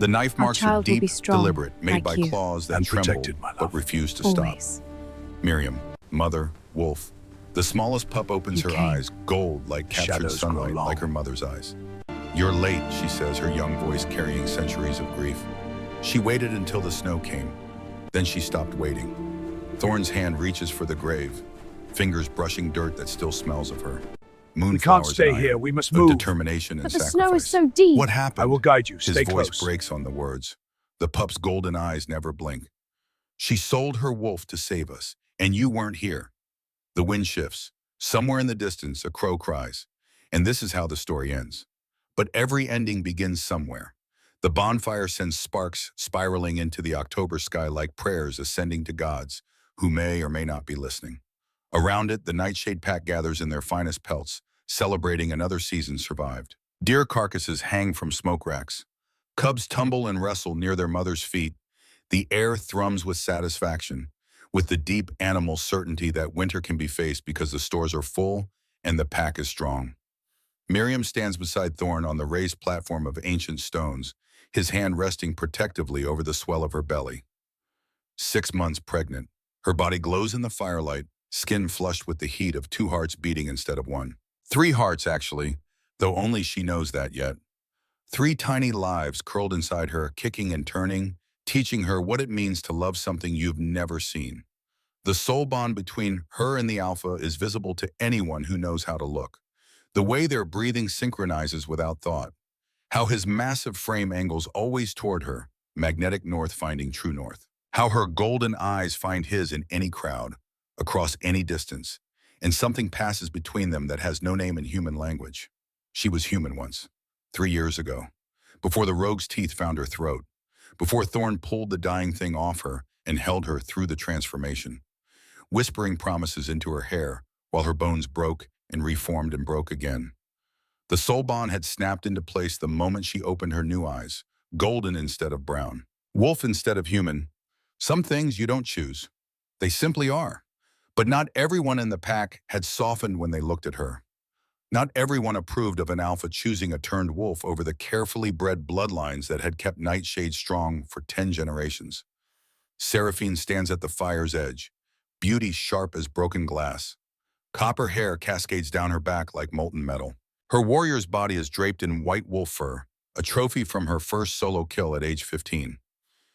The knife Our marks are child will deep, be strong, deliberate, made like by you. claws that And tremble protected, my but love. refuse to stop. Always. Miriam, mother, wolf. The smallest pup opens You her came. eyes, gold like captured Shadows grow sunlight, long. like her mother's eyes. "You're late," she says, her young voice carrying centuries of grief. She waited until the snow came. Then she stopped waiting. Thorn's hand reaches for the grave, fingers brushing dirt that still smells of her. We Moonflowers can't stay and here. iron, We must of move. determination and But the sacrifice. snow is so deep. What happened? I will guide you. His Stay voice close. breaks on the words. The pup's golden eyes never blink. "She sold her wolf to save us, and you weren't here." The wind shifts. Somewhere in the distance, a crow cries. And this is how the story ends. But every ending begins somewhere. The bonfire sends sparks spiraling into the October sky like prayers ascending to gods who may or may not be listening. Around it, the nightshade pack gathers in their finest pelts, celebrating another season survived. Deer carcasses hang from smoke racks. Cubs tumble and wrestle near their mother's feet. The air thrums with satisfaction, with the deep animal certainty that winter can be faced because the stores are full and the pack is strong. Miriam stands beside Thorn on the raised platform of ancient stones, his hand resting protectively over the swell of her belly. 6 months pregnant, her body glows in the firelight, skin flushed with the heat of 2 hearts beating instead of 1. 3 hearts, actually, though only she knows that yet. 3 tiny lives curled inside her, kicking and turning, teaching her what it means to love something you've never seen. The soul bond between her and the alpha is visible to anyone who knows how to look. The way their breathing synchronizes without thought. How his massive frame angles always toward her, magnetic north finding true north. How her golden eyes find his in any crowd, across any distance, and something passes between them that has no name in human language. She was human once, 3 years ago, before the rogue's teeth found her throat, before Thorn pulled the dying thing off her and held her through the transformation, whispering promises into her hair while her bones broke and reformed and broke again. The soul bond had snapped into place the moment she opened her new eyes, golden instead of brown, wolf instead of human. Some things you don't choose. They simply are. But not everyone in the pack had softened when they looked at her. Not everyone approved of an alpha choosing a turned wolf over the carefully bred bloodlines that had kept Nightshade strong for 10 generations. Seraphine stands at the fire's edge, beauty sharp as broken glass. Copper hair cascades down her back like molten metal. Her warrior's body is draped in white wolf fur, a trophy from her first solo kill at age 15.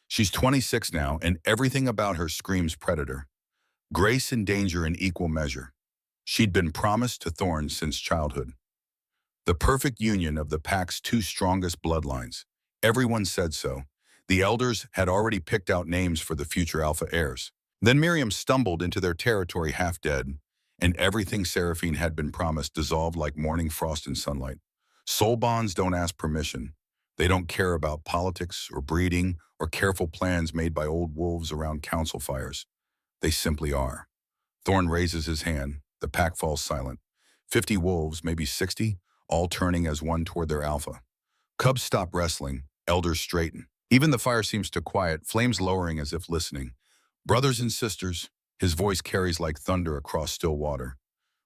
She's 26 now, and everything about her screams predator. Grace and danger in equal measure. She'd been promised to Thorn since childhood. The perfect union of the pack's 2 strongest bloodlines. Everyone said so. The elders had already picked out names for the future alpha heirs. Then Miriam stumbled into their territory half dead, and everything Seraphine had been promised dissolved like morning frost in sunlight. Soul bonds don't ask permission. They don't care about politics or breeding or careful plans made by old wolves around council fires. They simply are. Thorn raises his hand. The pack falls silent. 50 wolves, maybe 60, all turning as one toward their alpha. Cubs stop wrestling. Elders straighten. Even the fire seems to quiet, flames lowering as if listening. "Brothers and sisters," his voice carries like thunder across still water.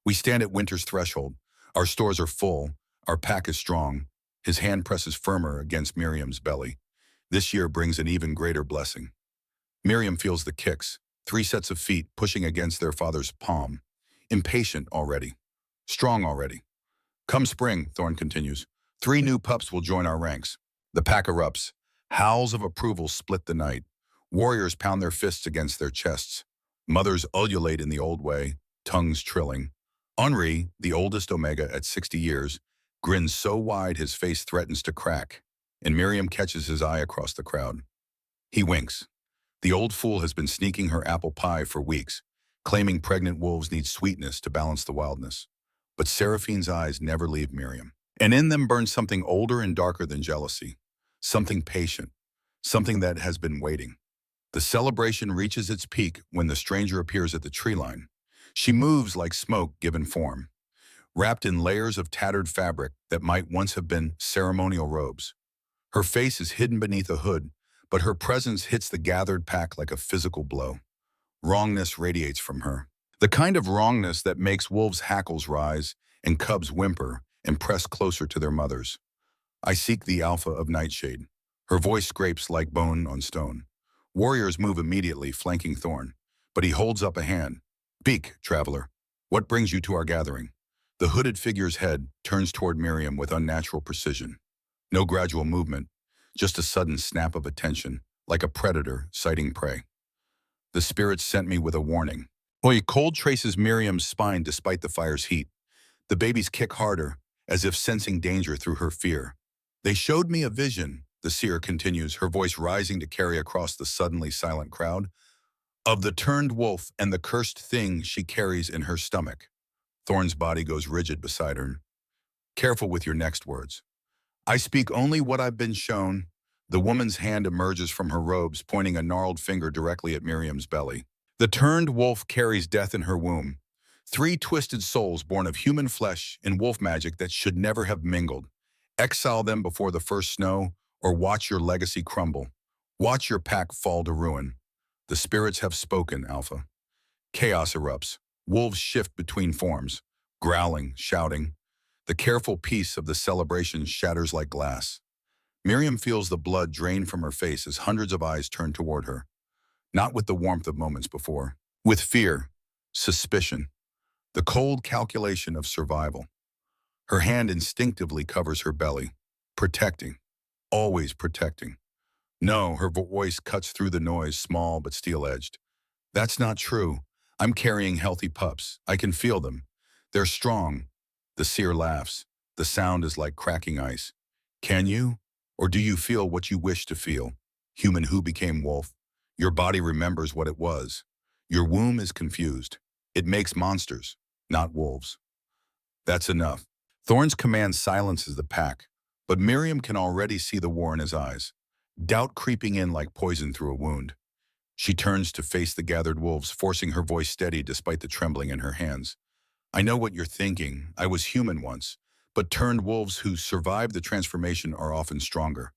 "We stand at winter's threshold. Our stores are full. Our pack is strong." His hand presses firmer against Miriam's belly. This year brings an even greater blessing. Miriam feels the kicks, 3 sets of feet pushing against their father's palm. Impatient already. Strong already. "Come spring," Thorn continues, 3 new pups will join our ranks. The pack erupts. Howls of approval split the night. Warriors pound their fists against their chests. Mothers ululate in the old way, tongues trilling. Henri, the oldest Omega at 60 years, grins so wide his face threatens to crack, and Miriam catches his eye across the crowd. He winks. The old fool has been sneaking her apple pie for weeks, claiming pregnant wolves need sweetness to balance the wildness. But Seraphine's eyes never leave Miriam. And in them burns something older and darker than jealousy. Something patient. Something that has been waiting. The celebration reaches its peak when the stranger appears at the tree line. She moves like smoke given form, wrapped in layers of tattered fabric that might once have been ceremonial robes. Her face is hidden beneath a hood, but her presence hits the gathered pack like a physical blow. Wrongness radiates from her. The kind of wrongness that makes wolves' hackles rise and cubs whimper and press closer to their mothers. I seek the alpha of Nightshade, Her voice scrapes like bone on stone. Warriors move immediately, flanking Thorn. But he holds up a hand. Speak, traveler. What brings you to our gathering? The hooded figure's head turns toward Miriam with unnatural precision. No gradual movement, just a sudden snap of attention, like a predator sighting prey. The spirits sent me with a warning. Oi, cold traces Miriam's spine despite the fire's heat. The babies kick harder, as if sensing danger through her fear. They showed me a vision, the seer continues, her voice rising to carry across the suddenly silent crowd, of the turned wolf and the cursed thing she carries in her stomach. Thorn's body goes rigid beside her. Careful with your next words. I speak only what I've been shown. The woman's hand emerges from her robes, pointing a gnarled finger directly at Miriam's belly. The turned wolf carries death in her womb. 3 twisted souls born of human flesh and wolf magic that should never have mingled. Exile them before the first snow, or watch your legacy crumble. Watch your pack fall to ruin. The spirits have spoken, Alpha. Chaos erupts. Wolves shift between forms, growling, shouting. The careful peace of the celebration shatters like glass. Miriam feels the blood drain from her face as hundreds of eyes turn toward her. Not with the warmth of moments before. With fear, suspicion, the cold calculation of survival. Her hand instinctively covers her belly, protecting, always protecting. No, her voice cuts through the noise, small but steel-edged. That's not true. I'm carrying healthy pups. I can feel them. They're strong. The seer laughs. The sound is like cracking ice. Can you? Or do you feel what you wish to feel? Human who became wolf. Your body remembers what it was. Your womb is confused. It makes monsters, not wolves. That's enough. Thorn's command silences the pack, but Miriam can already see the war in his eyes. Doubt creeping in like poison through a wound. She turns to face the gathered wolves, forcing her voice steady despite the trembling in her hands. I know what you're thinking. I was human once, but turned wolves who survive the transformation are often stronger,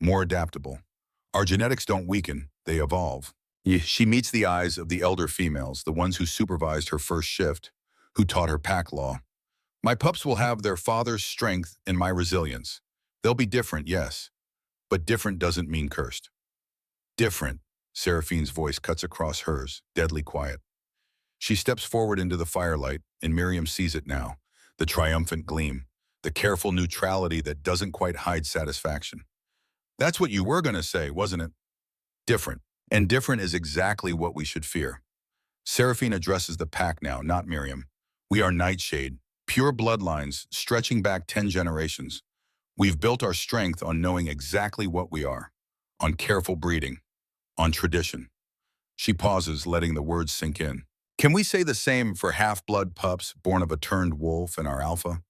more adaptable. Our genetics don't weaken, they evolve. She meets the eyes of the elder females, the ones who supervised her first shift, who taught her pack law. My pups will have their father's strength and my resilience. They'll be different, yes, but different doesn't mean cursed. Different. Seraphine's voice cuts across hers, deadly quiet. She steps forward into the firelight, and Miriam sees it now, the triumphant gleam, the careful neutrality that doesn't quite hide satisfaction. That's what you were going to say, wasn't it? Different. And different is exactly what we should fear. Seraphine addresses the pack now, not Miriam. We are Nightshade, pure bloodlines stretching back 10 generations. We've built our strength on knowing exactly what we are, on careful breeding, on tradition. She pauses, letting the words sink in. Can we say the same for half-blood pups born of a turned wolf and our alpha?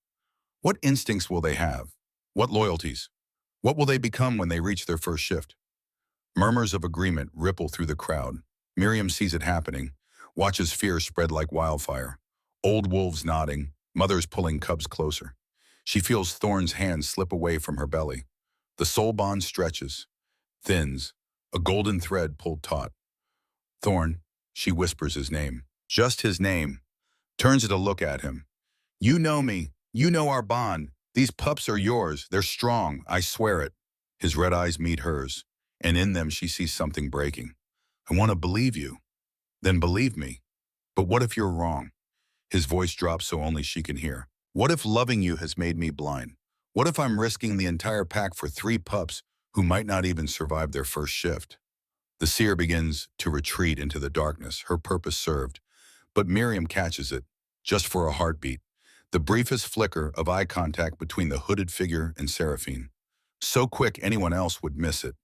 What instincts will they have? What loyalties? What will they become when they reach their first shift? Murmurs of agreement ripple through the crowd. Miriam sees it happening, watches fear spread like wildfire. Old wolves nodding, mothers pulling cubs closer. She feels Thorn's hand slip away from her belly. The soul bond stretches, thins, a golden thread pulled taut. Thorn, she whispers his name. Just his name. Turns to look at him. You know me. You know our bond. These pups are yours. They're strong. I swear it. His red eyes meet hers, and in them she sees something breaking. I want to believe you. Then believe me. But what if you're wrong? His voice drops so only she can hear. What if loving you has made me blind? What if I'm risking the entire pack for 3 pups who might not even survive their first shift? The seer begins to retreat into the darkness, her purpose served. But Miriam catches it, just for a heartbeat, the briefest flicker of eye contact between the hooded figure and Seraphine. So quick anyone else would miss it.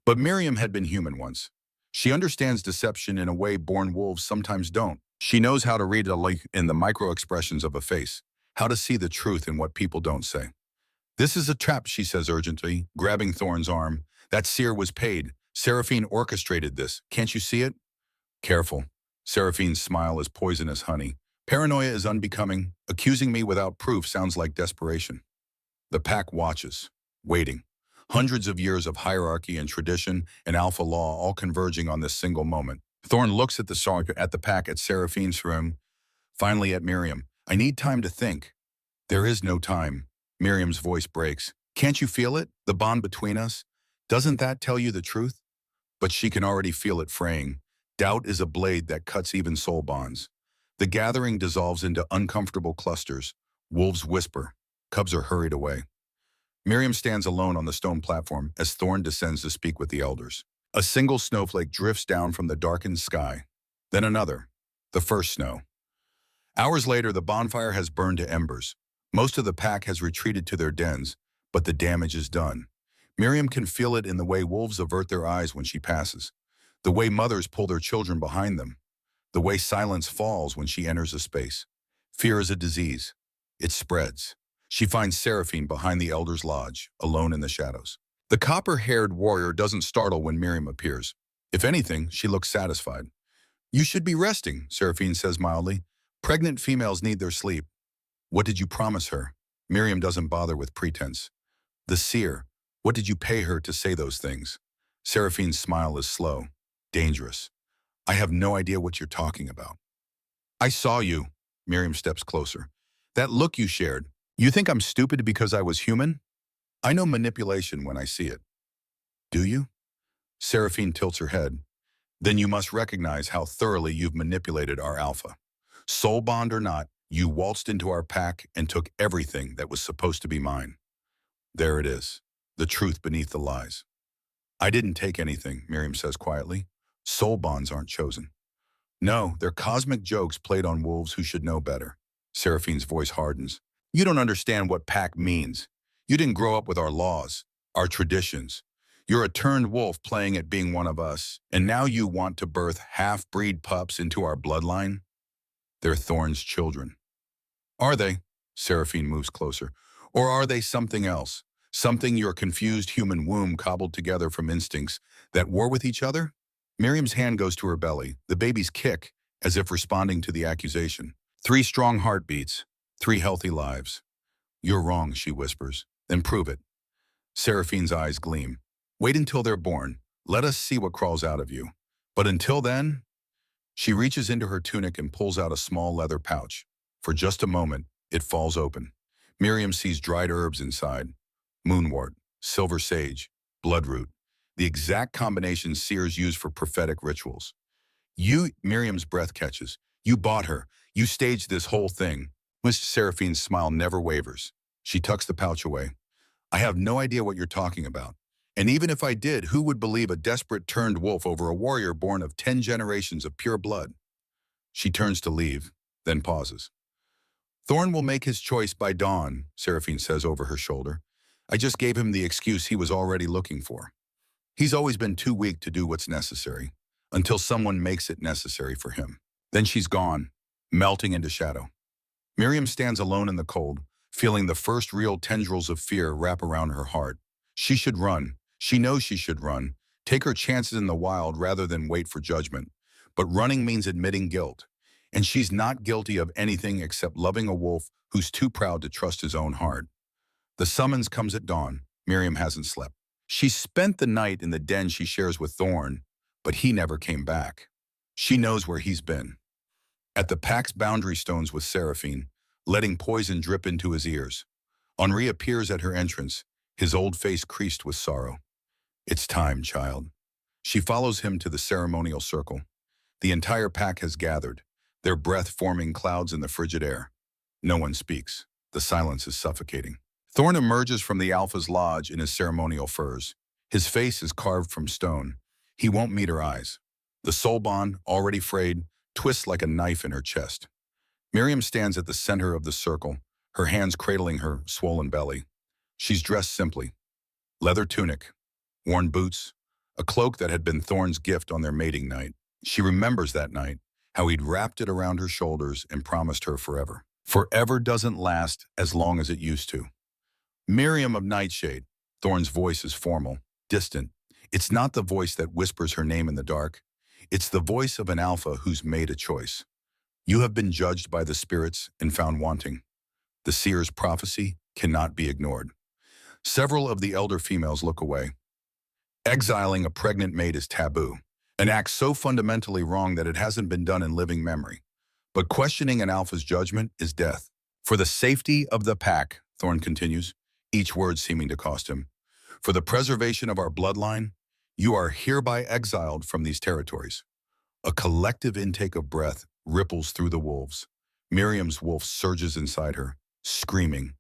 But Miriam had been human once. She understands deception in a way born wolves sometimes don't. She knows how to read in the micro-expressions of a face, how to see the truth in what people don't say. This is a trap, she says urgently, grabbing Thorn's arm. That seer was paid. Seraphine orchestrated this. Can't you see it? Careful. Seraphine's smile is poison as honey. Paranoia is unbecoming. Accusing me without proof sounds like desperation. The pack watches, waiting. Hundreds of years of hierarchy and tradition and alpha law all converging on this single moment. Thorn looks at the pack, at Seraphine's room, finally at Miriam. I need time to think. There is no time. Miriam's voice breaks. Can't you feel it? The bond between us? Doesn't that tell you the truth? But she can already feel it fraying. Doubt is a blade that cuts even soul bonds. The gathering dissolves into uncomfortable clusters. Wolves whisper. Cubs are hurried away. Miriam stands alone on the stone platform as Thorn descends to speak with the elders. A single snowflake drifts down from the darkened sky. Then another. The first snow. Hours later, the bonfire has burned to embers. Most of the pack has retreated to their dens, but the damage is done. Miriam can feel it in the way wolves avert their eyes when she passes, the way mothers pull their children behind them, the way silence falls when she enters a space. Fear is a disease. It spreads. She finds Seraphine behind the elder's lodge, alone in the shadows. The copper-haired warrior doesn't startle when Miriam appears. If anything, she looks satisfied. "You should be resting," Seraphine says mildly. "Pregnant females need their sleep." "What did you promise her?" Miriam doesn't bother with pretense. "The seer. What did you pay her to say those things?" Seraphine's smile is slow, dangerous. "I have no idea what you're talking about." "I saw you." Miriam steps closer. "That look you shared. You think I'm stupid because I was human?" "I know manipulation when I see it." "Do you?" Seraphine tilts her head. "Then you must recognize how thoroughly you've manipulated our alpha. Soul bond or not, you waltzed into our pack and took everything that was supposed to be mine." There it is, the truth beneath the lies. "I didn't take anything," Miriam says quietly. "Soul bonds aren't chosen." "No, they're cosmic jokes played on wolves who should know better." Seraphine's voice hardens. "You don't understand what pack means. You didn't grow up with our laws, our traditions. You're a turned wolf playing at being one of us, and now you want to birth half-breed pups into our bloodline? They're Thorn's children." "Are they?" Seraphine moves closer. "Or are they something else? Something your confused human womb cobbled together from instincts that war with each other?" Miriam's hand goes to her belly. The babies kick, as if responding to the accusation. 3 strong heartbeats, 3 healthy lives. "You're wrong," she whispers. "Then prove it." Seraphine's eyes gleam. "Wait until they're born. Let us see what crawls out of you. But until then..." She reaches into her tunic and pulls out a small leather pouch. For just a moment, it falls open. Miriam sees dried herbs inside. Moonwort, silver sage, bloodroot. The exact combination seers use for prophetic rituals. Miriam's breath catches. "You bought her. You staged this whole thing." Miss Seraphine's smile never wavers. She tucks the pouch away. "I have no idea what you're talking about. And even if I did, who would believe a desperate turned wolf over a warrior born of 10 generations of pure blood?" She turns to leave, then pauses. "Thorn will make his choice by dawn," Seraphine says over her shoulder. "I just gave him the excuse he was already looking for. He's always been too weak to do what's necessary, until someone makes it necessary for him." Then she's gone, melting into shadow. Miriam stands alone in the cold, feeling the first real tendrils of fear wrap around her heart. She should run. She knows she should run. Take her chances in the wild rather than wait for judgment. But running means admitting guilt. And she's not guilty of anything except loving a wolf who's too proud to trust his own heart. The summons comes at dawn. Miriam hasn't slept. She spent the night in the den she shares with Thorn, but he never came back. She knows where he's been. At the pack's boundary stones with Seraphine, letting poison drip into his ears. Henri appears at her entrance, his old face creased with sorrow. "It's time, child." She follows him to the ceremonial circle. The entire pack has gathered, their breath forming clouds in the frigid air. No one speaks. The silence is suffocating. Thorn emerges from the Alpha's lodge in his ceremonial furs. His face is carved from stone. He won't meet her eyes. The soul bond, already frayed, twists like a knife in her chest. Miriam stands at the center of the circle, her hands cradling her swollen belly. She's dressed simply. Leather tunic, worn boots, a cloak that had been Thorn's gift on their mating night. She remembers that night, how he'd wrapped it around her shoulders and promised her forever. Forever doesn't last as long as it used to. "Miriam of Nightshade." Thorn's voice is formal, distant. It's not the voice that whispers her name in the dark. It's the voice of an alpha who's made a choice. "You have been judged by the spirits and found wanting. The seer's prophecy cannot be ignored." Several of the elder females look away. Exiling a pregnant mate is taboo, an act so fundamentally wrong that it hasn't been done in living memory. But questioning an alpha's judgment is death. "For the safety of the pack," Thorn continues, each word seeming to cost him. For the preservation of our bloodline, you are hereby exiled from these territories. A collective intake of breath ripples through the wolves. Miriam's wolf surges inside her, screaming.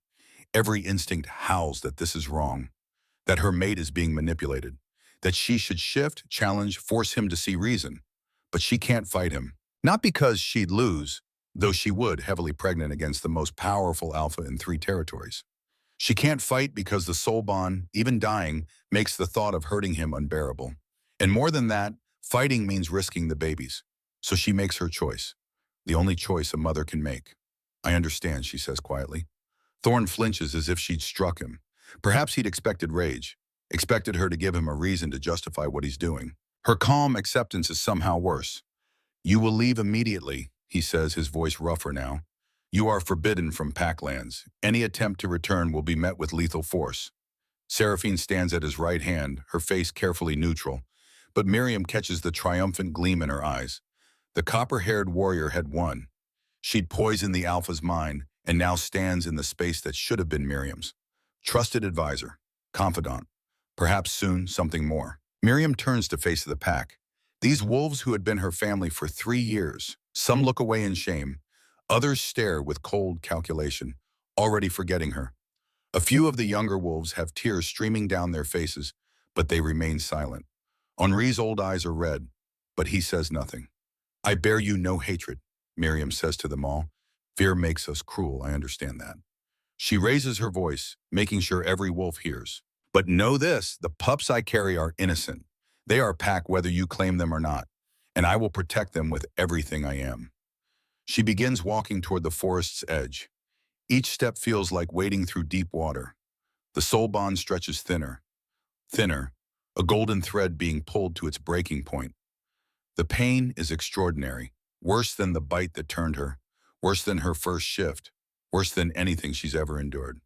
Every instinct howls that this is wrong, that her mate is being manipulated, that she should shift, challenge, force him to see reason. But she can't fight him. Not because she'd lose, though she would, heavily pregnant against the most powerful alpha in 3 territories. She can't fight because the soul bond, even dying, makes the thought of hurting him unbearable. And more than that, fighting means risking the babies. So she makes her choice, the only choice a mother can make. I understand, she says quietly. Thorn flinches as if she'd struck him. Perhaps he'd expected rage, expected her to give him a reason to justify what he's doing. Her calm acceptance is somehow worse. You will leave immediately, he says, his voice rougher now. You are forbidden from Packlands. Any attempt to return will be met with lethal force. Seraphine stands at his right hand, her face carefully neutral, but Miriam catches the triumphant gleam in her eyes. The copper-haired warrior had won. She'd poisoned the Alpha's mind and now stands in the space that should have been Miriam's. Trusted advisor, confidant, perhaps soon something more. Miriam turns to face the pack. These wolves who had been her family for 3 years. Some look away in shame. Others stare with cold calculation, already forgetting her. A few of the younger wolves have tears streaming down their faces, but they remain silent. Henri's old eyes are red, but he says nothing. I bear you no hatred, Miriam says to them all. Fear makes us cruel, I understand that. She raises her voice, making sure every wolf hears. But know this, the pups I carry are innocent. They are pack whether you claim them or not, and I will protect them with everything I am. She begins walking toward the forest's edge. Each step feels like wading through deep water. The soul bond stretches thinner, thinner, a golden thread being pulled to its breaking point. The pain is extraordinary, worse than the bite that turned her, worse than her first shift, worse than anything she's ever endured.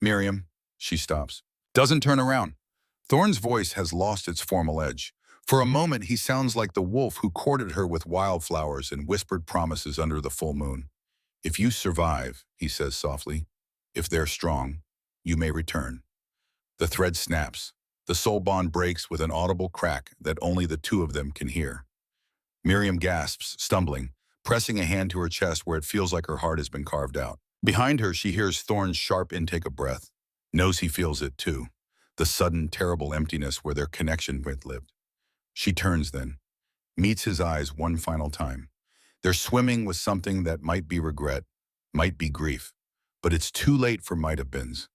Miriam, she stops. Doesn't turn around. Thorn's voice has lost its formal edge. For a moment, he sounds like the wolf who courted her with wildflowers and whispered promises under the full moon. If you survive, he says softly, if they're strong, you may return. The thread snaps. The soul bond breaks with an audible crack that only the 2 of them can hear. Miriam gasps, stumbling, pressing a hand to her chest where it feels like her heart has been carved out. Behind her, she hears Thorn's sharp intake of breath, knows he feels it too, the sudden, terrible emptiness where their connection went lived. She turns then, meets his eyes one final time. They're swimming with something that might be regret, might be grief, but it's too late for might-have-beens.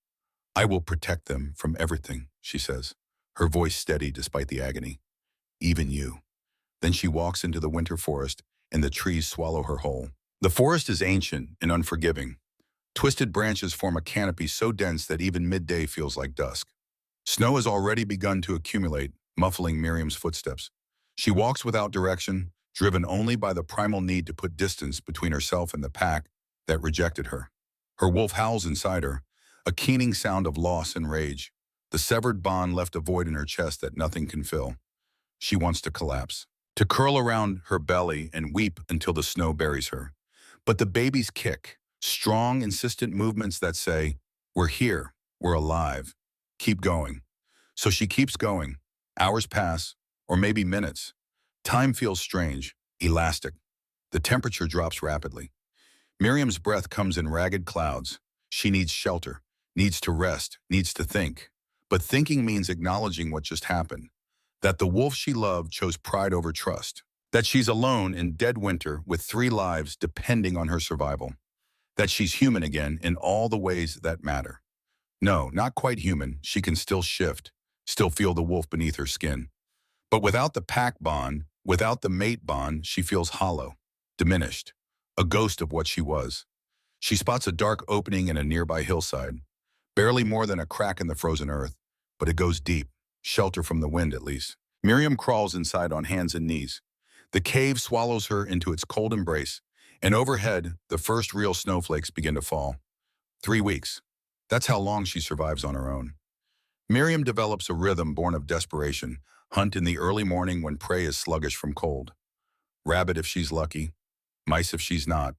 I will protect them from everything, she says, her voice steady despite the agony. Even you. Then she walks into the winter forest, and the trees swallow her whole. The forest is ancient and unforgiving. Twisted branches form a canopy so dense that even midday feels like dusk. Snow has already begun to accumulate, muffling Miriam's footsteps. She walks without direction, driven only by the primal need to put distance between herself and the pack that rejected her. Her wolf howls inside her, a keening sound of loss and rage. The severed bond left a void in her chest that nothing can fill. She wants to collapse, to curl around her belly and weep until the snow buries her. But the babies kick, strong, insistent movements that say, we're here, we're alive, keep going. So she keeps going. Hours pass, or maybe minutes. Time feels strange, elastic. The temperature drops rapidly. Miriam's breath comes in ragged clouds. She needs shelter, needs to rest, needs to think. But thinking means acknowledging what just happened. That the wolf she loved chose pride over trust. That she's alone in dead winter with 3 lives depending on her survival. That she's human again in all the ways that matter. No, not quite human. She can still shift, still feel the wolf beneath her skin. But without the pack bond, without the mate bond, she feels hollow, diminished, a ghost of what she was. She spots a dark opening in a nearby hillside, barely more than a crack in the frozen earth, but it goes deep, shelter from the wind at least. Miriam crawls inside on hands and knees. The cave swallows her into its cold embrace, and overhead, the first real snowflakes begin to fall. 3 weeks. That's how long she survives on her own. Miriam develops a rhythm born of desperation, hunt in the early morning when prey is sluggish from cold. Rabbit if she's lucky, mice if she's not.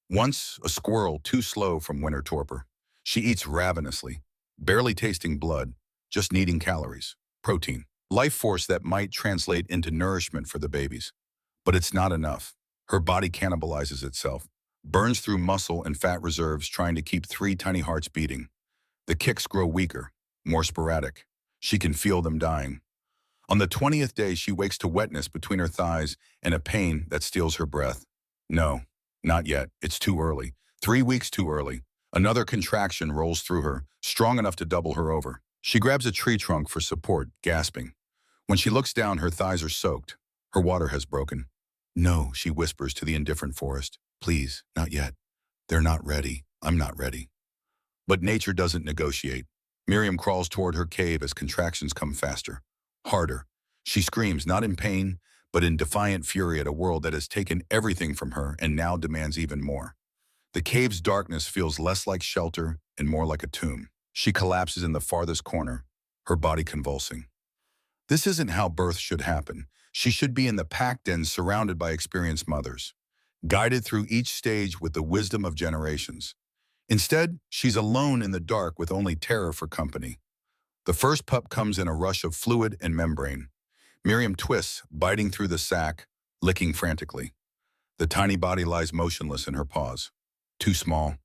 Once, a squirrel too slow from winter torpor. She eats ravenously, barely tasting blood, just needing calories, protein, life force that might translate into nourishment for the babies. But it's not enough. Her body cannibalizes itself, burns through muscle and fat reserves trying to keep three tiny hearts beating. The kicks grow weaker, more sporadic. She can feel them dying. On the 20th day, she wakes to wetness between her thighs and a pain that steals her breath. No, not yet. It's too early. 3 weeks too early. Another contraction rolls through her, strong enough to double her over. She grabs a tree trunk for support, gasping. When she looks down, her thighs are soaked. Her water has broken. No, she whispers to the indifferent forest. Please, not yet. They're not ready. I'm not ready. But nature doesn't negotiate. Miriam crawls toward her cave as contractions come faster, harder. She screams, not in pain, but in defiant fury at a world that has taken everything from her and now demands even more. The cave's darkness feels less like shelter and more like a tomb. She collapses in the farthest corner, her body convulsing. This isn't how birth should happen. She should be in the packed den surrounded by experienced mothers, guided through each stage with the wisdom of generations. Instead, she's alone in the dark with only terror for company. The first pup comes in a rush of fluid and membrane. Miriam twists, biting through the sac, licking frantically. The tiny body lies motionless in her paws. Too small.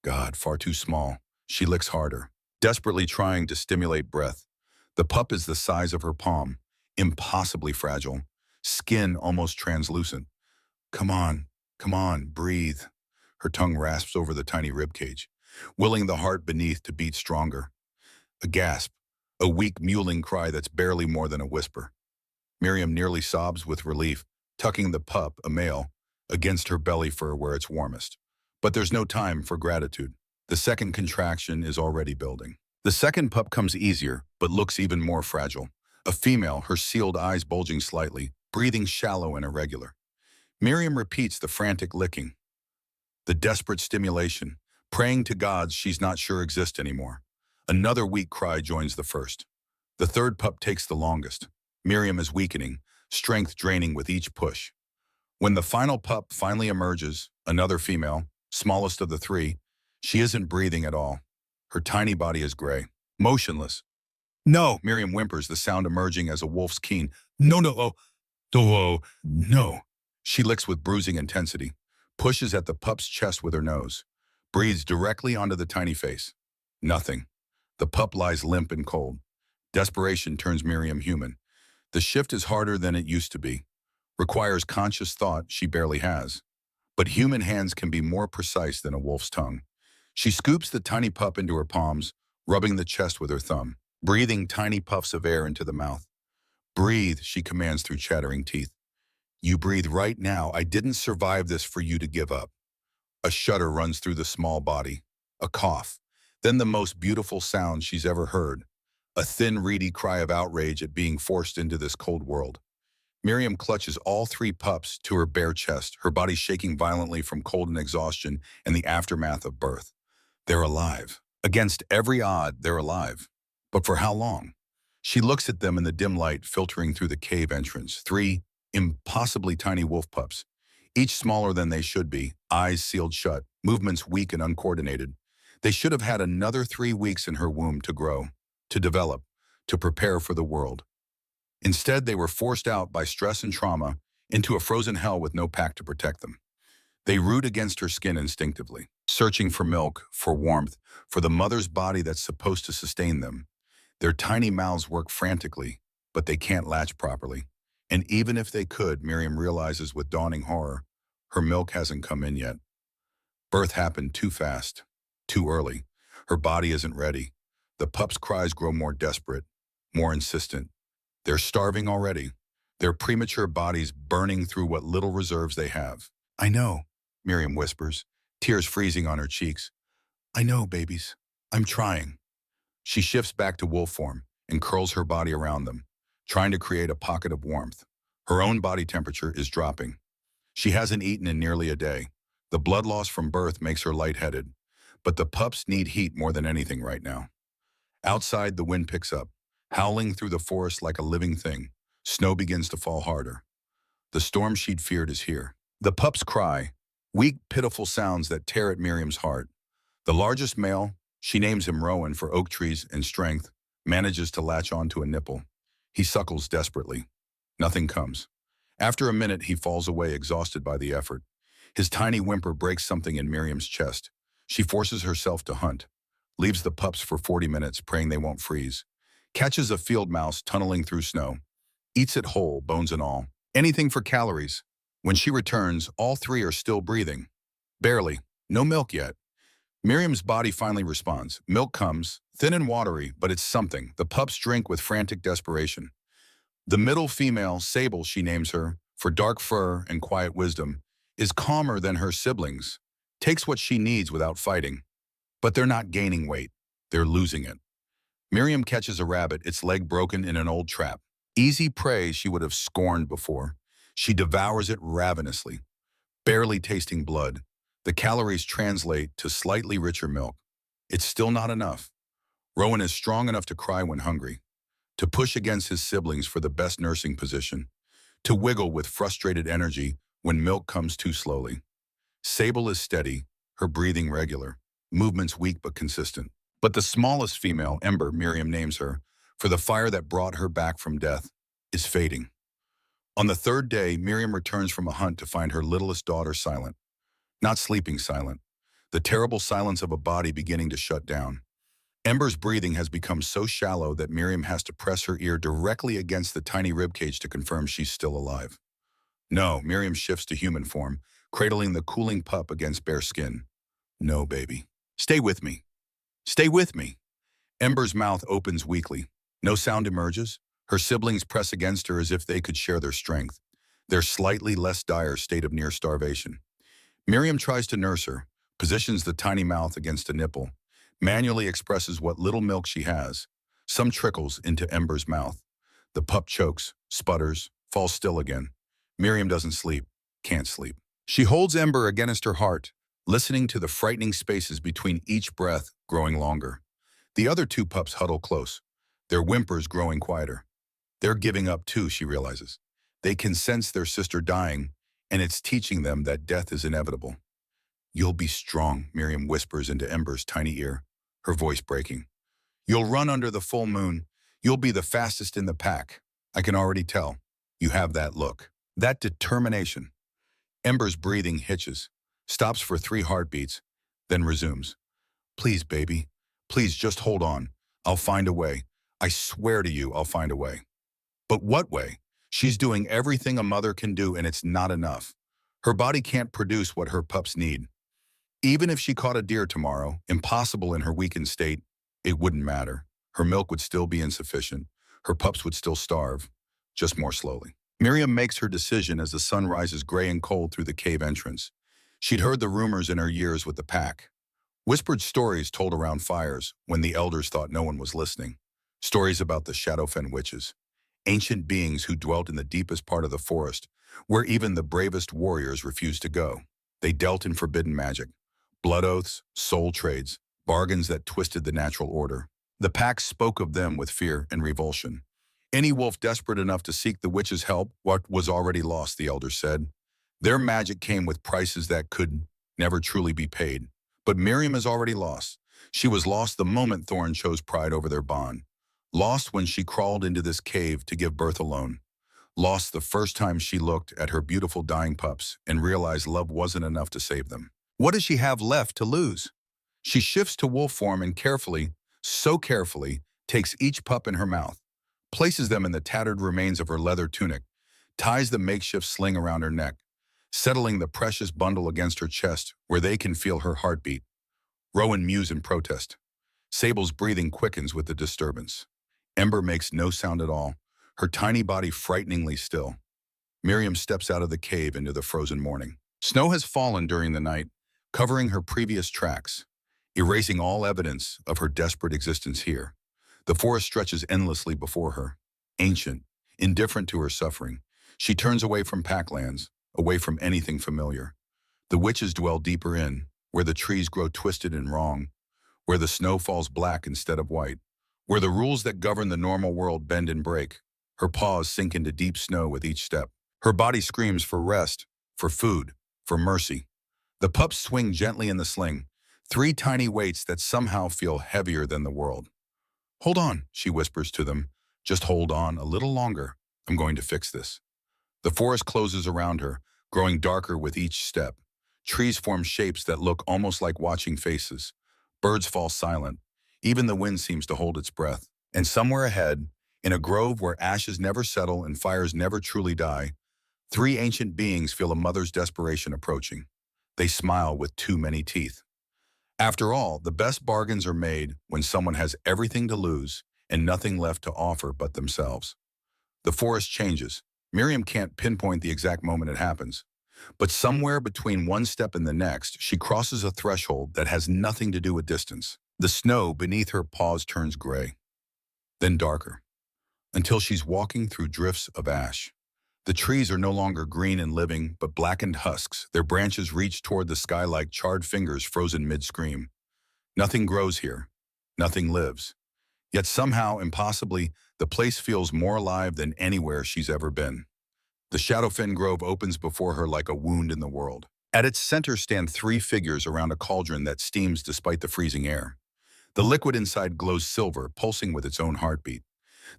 God, far too small. She licks harder, desperately trying to stimulate breath. The pup is the size of her palm, impossibly fragile, skin almost translucent. Come on, breathe. Her tongue rasps over the tiny ribcage, willing the heart beneath to beat stronger. A gasp, a weak mewling cry that's barely more than a whisper. Miriam nearly sobs with relief, tucking the pup, a male, against her belly fur where it's warmest. But there's no time for gratitude. The second contraction is already building. The second pup comes easier, but looks even more fragile. A female, her sealed eyes bulging slightly, breathing shallow and irregular. Miriam repeats the frantic licking, the desperate stimulation, praying to gods she's not sure exist anymore. Another weak cry joins the first. The third pup takes the longest. Miriam is weakening, strength draining with each push. When the final pup finally emerges, another female, smallest of the three, she isn't breathing at all. Her tiny body is gray, motionless. No, Miriam whimpers, the sound emerging as a wolf's keen. No, no, no. She licks with bruising intensity, pushes at the pup's chest with her nose, breathes directly onto the tiny face. Nothing. The pup lies limp and cold. Desperation turns Miriam human. The shift is harder than it used to be, requires conscious thought she barely has. But human hands can be more precise than a wolf's tongue. She scoops the tiny pup into her palms, rubbing the chest with her thumb, breathing tiny puffs of air into the mouth. Breathe, she commands through chattering teeth. You breathe right now. I didn't survive this for you to give up. A shudder runs through the small body, a cough, then the most beautiful sound she's ever heard, a thin, reedy cry of outrage at being forced into this cold world. Miriam clutches all three pups to her bare chest, her body shaking violently from cold and exhaustion and the aftermath of birth. They're alive. Against every odd, they're alive. But for how long? She looks at them in the dim light filtering through the cave entrance. Three impossibly tiny wolf pups, each smaller than they should be, eyes sealed shut, movements weak and uncoordinated. They should have had another 3 weeks in her womb to grow, to develop, to prepare for the world. Instead, they were forced out by stress and trauma into a frozen hell with no pack to protect them. They root against her skin instinctively, searching for milk, for warmth, for the mother's body that's supposed to sustain them. Their tiny mouths work frantically, but they can't latch properly. And even if they could, Miriam realizes with dawning horror, her milk hasn't come in yet. Birth happened too fast, too early. Her body isn't ready. The pups' cries grow more desperate, more insistent. They're starving already, their premature bodies burning through what little reserves they have. I know, Miriam whispers, tears freezing on her cheeks. I know, babies. I'm trying. She shifts back to wolf form and curls her body around them, trying to create a pocket of warmth. Her own body temperature is dropping. She hasn't eaten in nearly a day. The blood loss from birth makes her lightheaded, but the pups need heat more than anything right now. Outside, the wind picks up, howling through the forest like a living thing. Snow begins to fall harder. The storm she'd feared is here. The pups cry, weak, pitiful sounds that tear at Miriam's heart. The largest male, she names him Rowan for oak trees and strength, manages to latch onto a nipple. He suckles desperately. Nothing comes. After a minute, he falls away, exhausted by the effort. His tiny whimper breaks something in Miriam's chest. She forces herself to hunt, leaves the pups for 40 minutes, praying they won't freeze, catches a field mouse tunneling through snow, eats it whole, bones and all. Anything for calories. When she returns, all three are still breathing. Barely. No milk yet. Miriam's body finally responds. Milk comes, thin and watery, but it's something. The pups drink with frantic desperation. The middle female, Sable, she names her, for dark fur and quiet wisdom, is calmer than her siblings, takes what she needs without fighting. But they're not gaining weight. They're losing it. Miriam catches a rabbit, its leg broken in an old trap. Easy prey she would have scorned before. She devours it ravenously, barely tasting blood. The calories translate to slightly richer milk. It's still not enough. Rowan is strong enough to cry when hungry, to push against his siblings for the best nursing position, to wiggle with frustrated energy when milk comes too slowly. Sable is steady, her breathing regular, movements weak but consistent. But the smallest female, Ember, Miriam names her, for the fire that brought her back from death, is fading. On the third day, Miriam returns from a hunt to find her littlest daughter silent. Not sleeping silent, the terrible silence of a body beginning to shut down. Ember's breathing has become so shallow that Miriam has to press her ear directly against the tiny ribcage to confirm she's still alive. No, Miriam shifts to human form, cradling the cooling pup against bare skin. No, baby. Stay with me. Stay with me. Ember's mouth opens weakly. No sound emerges. Her siblings press against her as if they could share their strength, their slightly less dire state of near starvation. Miriam tries to nurse her, positions the tiny mouth against a nipple, manually expresses what little milk she has. Some trickles into Ember's mouth. The pup chokes, sputters, falls still again. Miriam doesn't sleep, can't sleep. She holds Ember against her heart, listening to the frightening spaces between each breath growing longer. The other two pups huddle close, their whimpers growing quieter. They're giving up too, she realizes. They can sense their sister dying, and it's teaching them that death is inevitable. You'll be strong, Miriam whispers into Ember's tiny ear, her voice breaking. You'll run under the full moon. You'll be the fastest in the pack. I can already tell. You have that look, that determination. Ember's breathing hitches, stops for 3 heartbeats, then resumes. Please, baby. Please just hold on. I'll find a way. I swear to you, I'll find a way. But what way? She's doing everything a mother can do, and it's not enough. Her body can't produce what her pups need. Even if she caught a deer tomorrow, impossible in her weakened state, it wouldn't matter. Her milk would still be insufficient. Her pups would still starve, just more slowly. Miriam makes her decision as the sun rises gray and cold through the cave entrance. She'd heard the rumors in her years with the pack. Whispered stories told around fires when the elders thought no one was listening. Stories about the Shadowfen witches, ancient beings who dwelt in the deepest part of the forest, where even the bravest warriors refused to go. They dealt in forbidden magic, blood oaths, soul trades, bargains that twisted the natural order. The pack spoke of them with fear and revulsion. Any wolf desperate enough to seek the witches' help, what was already lost, the elders said. Their magic came with prices that could never truly be paid. But Miriam is already lost. She was lost the moment Thorn chose pride over their bond. Lost when she crawled into this cave to give birth alone. Lost the first time she looked at her beautiful dying pups and realized love wasn't enough to save them. What does she have left to lose? She shifts to wolf form and carefully, so carefully, takes each pup in her mouth, places them in the tattered remains of her leather tunic, ties the makeshift sling around her neck, settling the precious bundle against her chest where they can feel her heartbeat. Rowan mews in protest. Sable's breathing quickens with the disturbance. Ember makes no sound at all, her tiny body frighteningly still. Miriam steps out of the cave into the frozen morning. Snow has fallen during the night, covering her previous tracks, erasing all evidence of her desperate existence here. The forest stretches endlessly before her, ancient, indifferent to her suffering. She turns away from packlands, away from anything familiar. The witches dwell deeper in, where the trees grow twisted and wrong, where the snow falls black instead of white, where the rules that govern the normal world bend and break. Her paws sink into deep snow with each step. Her body screams for rest, for food, for mercy. The pups swing gently in the sling, 3 tiny weights that somehow feel heavier than the world. Hold on, she whispers to them. Just hold on a little longer. I'm going to fix this. The forest closes around her, growing darker with each step. Trees form shapes that look almost like watching faces. Birds fall silent. Even the wind seems to hold its breath. And somewhere ahead, in a grove where ashes never settle and fires never truly die, three ancient beings feel a mother's desperation approaching. They smile with too many teeth. After all, the best bargains are made when someone has everything to lose and nothing left to offer but themselves. The forest changes. Miriam can't pinpoint the exact moment it happens. But somewhere between one step and the next, she crosses a threshold that has nothing to do with distance. The snow beneath her paws turns gray, then darker, until she's walking through drifts of ash. The trees are no longer green and living, but blackened husks. Their branches reach toward the sky like charred fingers frozen mid-scream. Nothing grows here. Nothing lives. Yet somehow, impossibly, the place feels more alive than anywhere she's ever been. The Shadowfen Grove opens before her like a wound in the world. At its center stand three figures around a cauldron that steams despite the freezing air. The liquid inside glows silver, pulsing with its own heartbeat.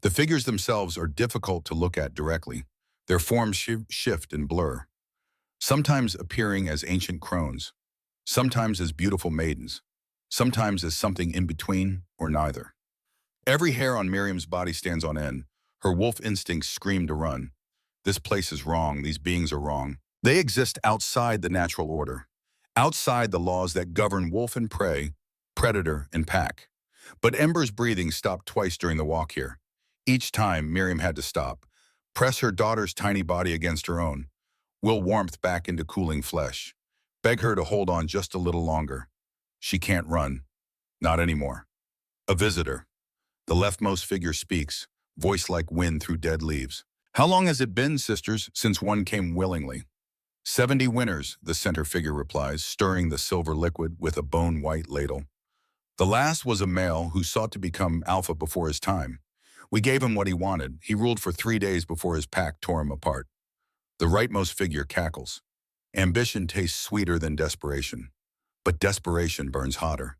The figures themselves are difficult to look at directly. Their forms shift and blur, sometimes appearing as ancient crones, sometimes as beautiful maidens, sometimes as something in between or neither. Every hair on Miriam's body stands on end. Her wolf instincts scream to run. This place is wrong. These beings are wrong. They exist outside the natural order, outside the laws that govern wolf and prey, predator and pack. But Ember's breathing stopped twice during the walk here. Each time, Miriam had to stop, press her daughter's tiny body against her own, will warmth back into cooling flesh, beg her to hold on just a little longer. She can't run. Not anymore. A visitor. The leftmost figure speaks, voice like wind through dead leaves. How long has it been, sisters, since one came willingly? 70 winters, the center figure replies, stirring the silver liquid with a bone-white ladle. The last was a male who sought to become alpha before his time. We gave him what he wanted. He ruled for 3 days before his pack tore him apart. The rightmost figure cackles. Ambition tastes sweeter than desperation, but desperation burns hotter.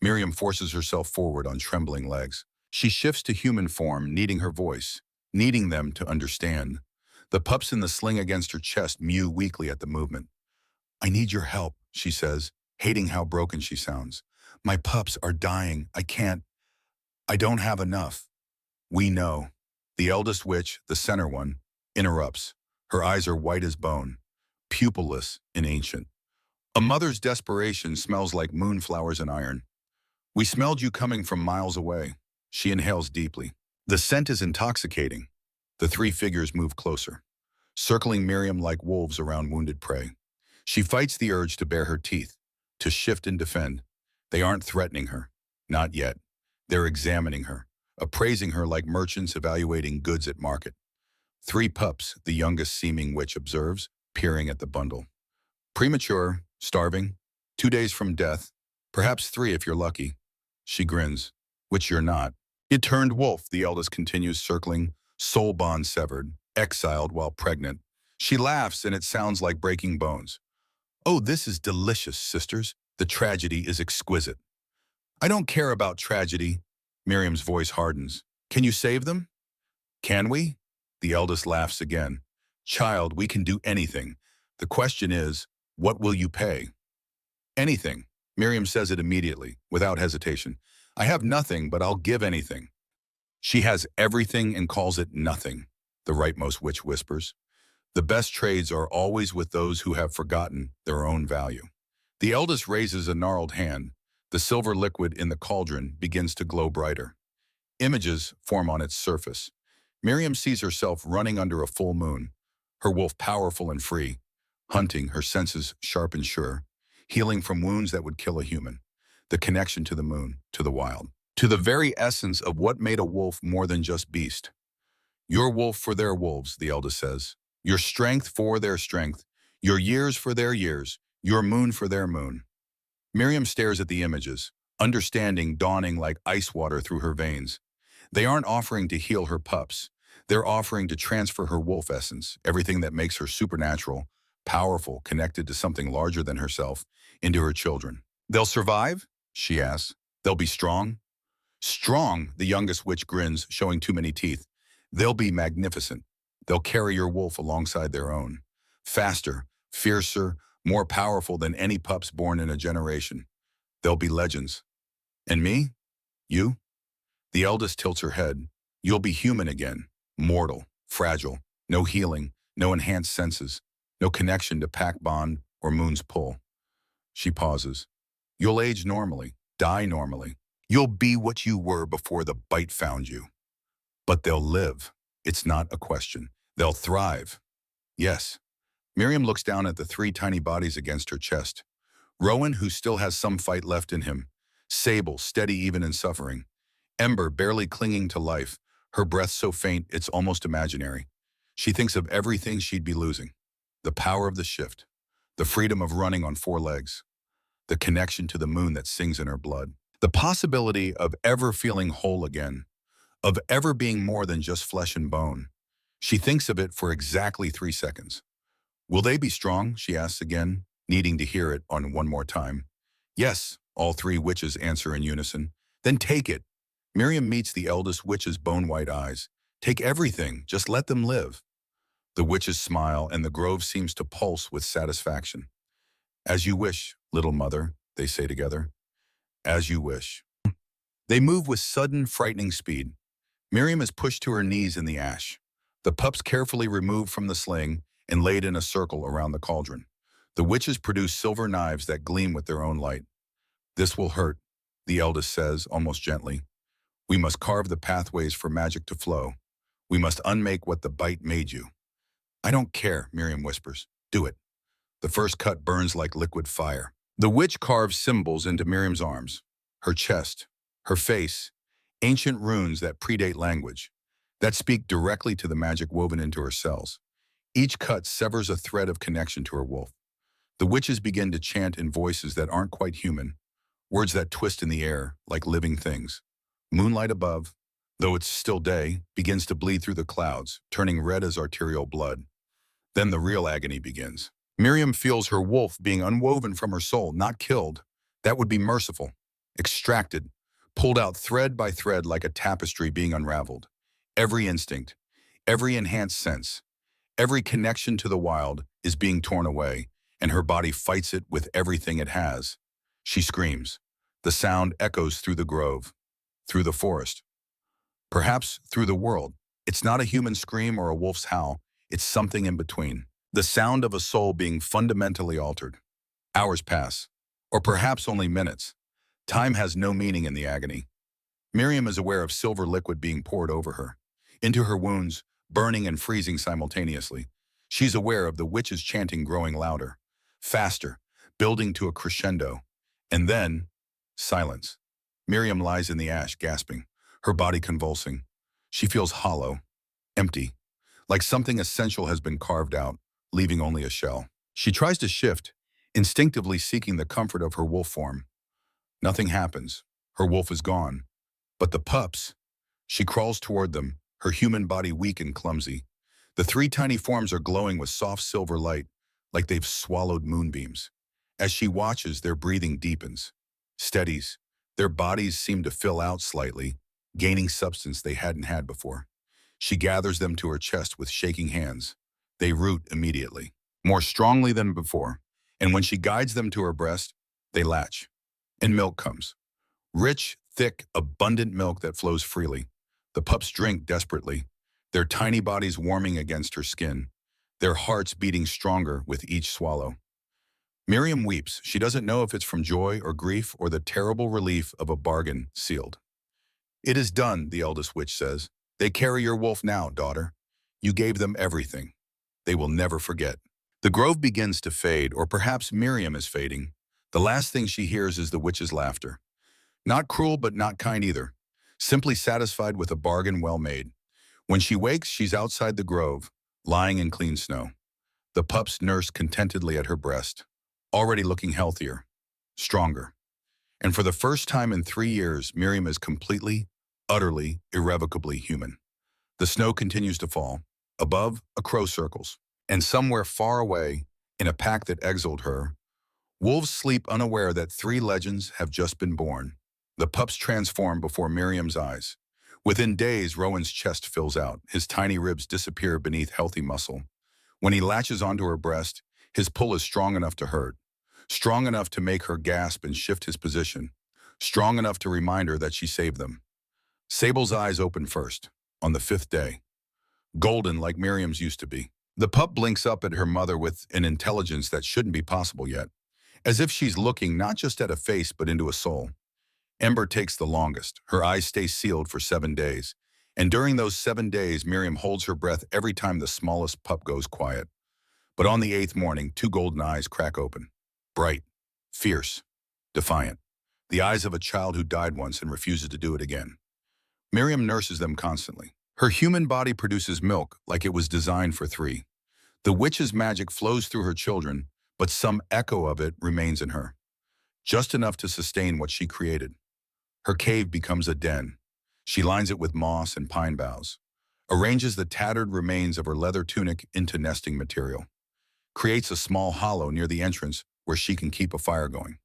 Miriam forces herself forward on trembling legs. She shifts to human form, needing her voice, needing them to understand. The pups in the sling against her chest mew weakly at the movement. I need your help, she says, hating how broken she sounds. My pups are dying. I don't have enough. We know. The eldest witch, the center one, interrupts. Her eyes are white as bone, pupilless and ancient. A mother's desperation smells like moonflowers and iron. We smelled you coming from miles away. She inhales deeply. The scent is intoxicating. The three figures move closer, circling Miriam like wolves around wounded prey. She fights the urge to bare her teeth, to shift and defend. They aren't threatening her. Not yet. They're examining her, appraising her like merchants evaluating goods at market. 3 pups, the youngest seeming witch observes, peering at the bundle. Premature, starving, 2 days from death, perhaps 3 if you're lucky. She grins, which you're not. It turned wolf, the eldest continues, circling, soul bond severed, exiled while pregnant. She laughs and it sounds like breaking bones. Oh, this is delicious, sisters. The tragedy is exquisite. I don't care about tragedy. Miriam's voice hardens. Can you save them? Can we? The eldest laughs again. Child, we can do anything. The question is, what will you pay? Anything. Miriam says it immediately, without hesitation. I have nothing, but I'll give anything. She has everything and calls it nothing, the rightmost witch whispers. The best trades are always with those who have forgotten their own value. The eldest raises a gnarled hand. The silver liquid in the cauldron begins to glow brighter. Images form on its surface. Miriam sees herself running under a full moon, her wolf powerful and free, hunting, her senses sharp and sure, healing from wounds that would kill a human. The connection to the moon, to the wild, to the very essence of what made a wolf more than just beast. Your wolf for their wolves, the eldest says. Your strength for their strength. Your years for their years. Your moon for their moon. Miriam stares at the images, understanding dawning like ice water through her veins. They aren't offering to heal her pups. They're offering to transfer her wolf essence, everything that makes her supernatural, powerful, connected to something larger than herself, into her children. They'll survive? She asks. They'll be strong? Strong, the youngest witch grins, showing too many teeth. They'll be magnificent. They'll carry your wolf alongside their own. Faster, fiercer, more powerful than any pups born in a generation. They'll be legends. And me? You? The eldest tilts her head. You'll be human again. Mortal, fragile, no healing, no enhanced senses, no connection to pack bond or moon's pull. She pauses. You'll age normally, die normally. You'll be what you were before the bite found you. But they'll live. It's not a question. They'll thrive. Yes. Miriam looks down at the three tiny bodies against her chest. Rowan, who still has some fight left in him. Sable, steady even in suffering. Ember, barely clinging to life, her breath so faint it's almost imaginary. She thinks of everything she'd be losing. The power of the shift. The freedom of running on four legs. The connection to the moon that sings in her blood. The possibility of ever feeling whole again. Of ever being more than just flesh and bone. She thinks of it for exactly 3 seconds. Will they be strong? She asks again, needing to hear it on one more time. Yes, all three witches answer in unison. Then take it. Miriam meets the eldest witch's bone-white eyes. Take everything, just let them live. The witches smile, and the grove seems to pulse with satisfaction. As you wish, little mother, they say together. As you wish. They move with sudden, frightening speed. Miriam is pushed to her knees in the ash. The pups carefully removed from the sling and laid in a circle around the cauldron. The witches produce silver knives that gleam with their own light. This will hurt, the eldest says, almost gently. We must carve the pathways for magic to flow. We must unmake what the bite made you. I don't care, Miriam whispers. Do it. The first cut burns like liquid fire. The witch carves symbols into Miriam's arms, her chest, her face, ancient runes that predate language, that speak directly to the magic woven into her cells. Each cut severs a thread of connection to her wolf. The witches begin to chant in voices that aren't quite human, words that twist in the air like living things. Moonlight above, though it's still day, begins to bleed through the clouds, turning red as arterial blood. Then the real agony begins. Miriam feels her wolf being unwoven from her soul, not killed. That would be merciful. Extracted, pulled out thread by thread like a tapestry being unraveled. Every instinct, every enhanced sense, every connection to the wild is being torn away, and her body fights it with everything it has. She screams. The sound echoes through the grove, through the forest, perhaps through the world. It's not a human scream or a wolf's howl. It's something in between. The sound of a soul being fundamentally altered. Hours pass, or perhaps only minutes. Time has no meaning in the agony. Miriam is aware of silver liquid being poured over her, into her wounds, burning and freezing simultaneously. She's aware of the witch's chanting growing louder, faster, building to a crescendo. And then, silence. Miriam lies in the ash, gasping, her body convulsing. She feels hollow, empty, like something essential has been carved out, leaving only a shell. She tries to shift, instinctively seeking the comfort of her wolf form. Nothing happens. Her wolf is gone. But the pups, she crawls toward them, her human body weak and clumsy. The three tiny forms are glowing with soft silver light, like they've swallowed moonbeams. As she watches, their breathing deepens, steadies. Their bodies seem to fill out slightly, gaining substance they hadn't had before. She gathers them to her chest with shaking hands. They root immediately, more strongly than before, and when she guides them to her breast, they latch. And milk comes. Rich, thick, abundant milk that flows freely. The pups drink desperately, their tiny bodies warming against her skin, their hearts beating stronger with each swallow. Miriam weeps. She doesn't know if it's from joy or grief or the terrible relief of a bargain sealed. It is done, the eldest witch says. They carry your wolf now, daughter. You gave them everything. They will never forget. The grove begins to fade, or perhaps Miriam is fading. The last thing she hears is the witch's laughter. Not cruel, but not kind either. Simply satisfied with a bargain well made. When she wakes, she's outside the grove, lying in clean snow. The pups nurse contentedly at her breast, already looking healthier, stronger. And for the first time in 3 years, Miriam is completely, utterly, irrevocably human. The snow continues to fall. Above, a crow circles. And somewhere far away, in a pack that exiled her, wolves sleep unaware that 3 legends have just been born. The pups transform before Miriam's eyes. Within days, Rowan's chest fills out. His tiny ribs disappear beneath healthy muscle. When he latches onto her breast, his pull is strong enough to hurt. Strong enough to make her gasp and shift his position. Strong enough to remind her that she saved them. Sable's eyes open first, on the fifth day. Golden like Miriam's used to be. The pup blinks up at her mother with an intelligence that shouldn't be possible yet, as if she's looking not just at a face but into a soul. Ember takes the longest. Her eyes stay sealed for 7 days. And during those 7 days, Miriam holds her breath every time the smallest pup goes quiet. But on the 8th morning, 2 golden eyes crack open. Bright, fierce, defiant. The eyes of a child who died once and refuses to do it again. Miriam nurses them constantly. Her human body produces milk like it was designed for 3. The witch's magic flows through her children, but some echo of it remains in her. Just enough to sustain what she created. Her cave becomes a den. She lines it with moss and pine boughs, arranges the tattered remains of her leather tunic into nesting material, creates a small hollow near the entrance where she can keep a fire going.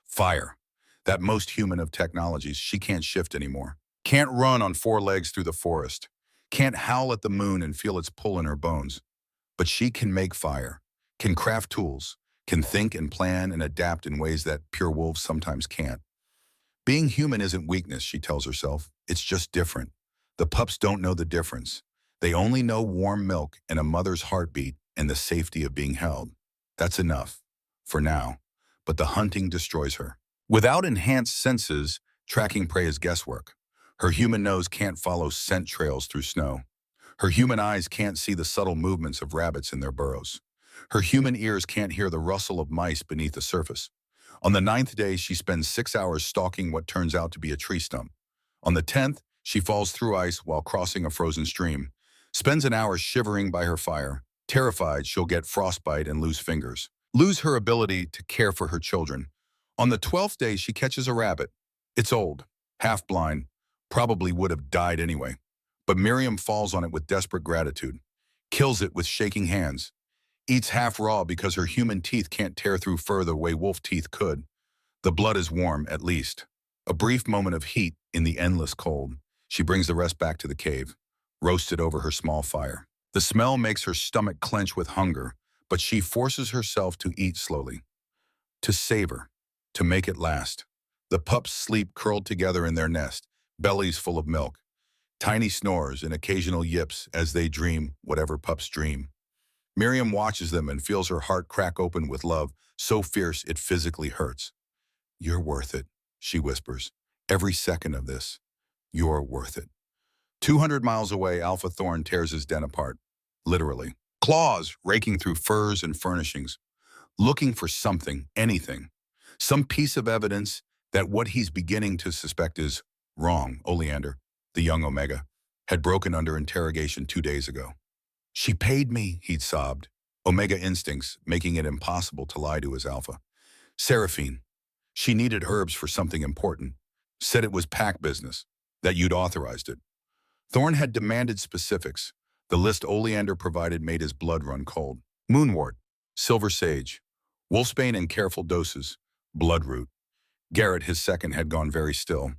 Fire, that most human of technologies she can't shift anymore. Can't run on 4 legs through the forest. Can't howl at the moon and feel its pull in her bones. But she can make fire, can craft tools, can think and plan and adapt in ways that pure wolves sometimes can't. Being human isn't weakness, she tells herself. It's just different. The pups don't know the difference. They only know warm milk and a mother's heartbeat and the safety of being held. That's enough, for now. But the hunting destroys her. Without enhanced senses, tracking prey is guesswork. Her human nose can't follow scent trails through snow. Her human eyes can't see the subtle movements of rabbits in their burrows. Her human ears can't hear the rustle of mice beneath the surface. On the 9th day, she spends 6 hours stalking what turns out to be a tree stump. On the 10th, she falls through ice while crossing a frozen stream, spends an hour shivering by her fire, terrified she'll get frostbite and lose fingers, lose her ability to care for her children. On the 12th day, she catches a rabbit. It's old, half-blind, probably would have died anyway. But Miriam falls on it with desperate gratitude, kills it with shaking hands, eats half raw because her human teeth can't tear through fur the way wolf teeth could. The blood is warm, at least. A brief moment of heat in the endless cold. She brings the rest back to the cave, roasted over her small fire. The smell makes her stomach clench with hunger, but she forces herself to eat slowly, to savor, to make it last. The pups sleep curled together in their nest, bellies full of milk. Tiny snores and occasional yips as they dream whatever pups dream. Miriam watches them and feels her heart crack open with love, so fierce it physically hurts. "You're worth it," she whispers. "Every second of this. You're worth it." 200 miles away, Alpha Thorn tears his den apart. Literally. Claws raking through furs and furnishings, looking for something, anything. Some piece of evidence that what he's beginning to suspect is wrong. Oleander, the young Omega, had broken under interrogation 2 days ago. "She paid me," he'd sobbed. Omega instincts, making it impossible to lie to his alpha. Seraphine. She needed herbs for something important. Said it was pack business, that you'd authorized it. Thorn had demanded specifics. The list Oleander provided made his blood run cold. Moonwort, silver sage, wolfsbane in careful doses, bloodroot. Garrett, his second, had gone very still.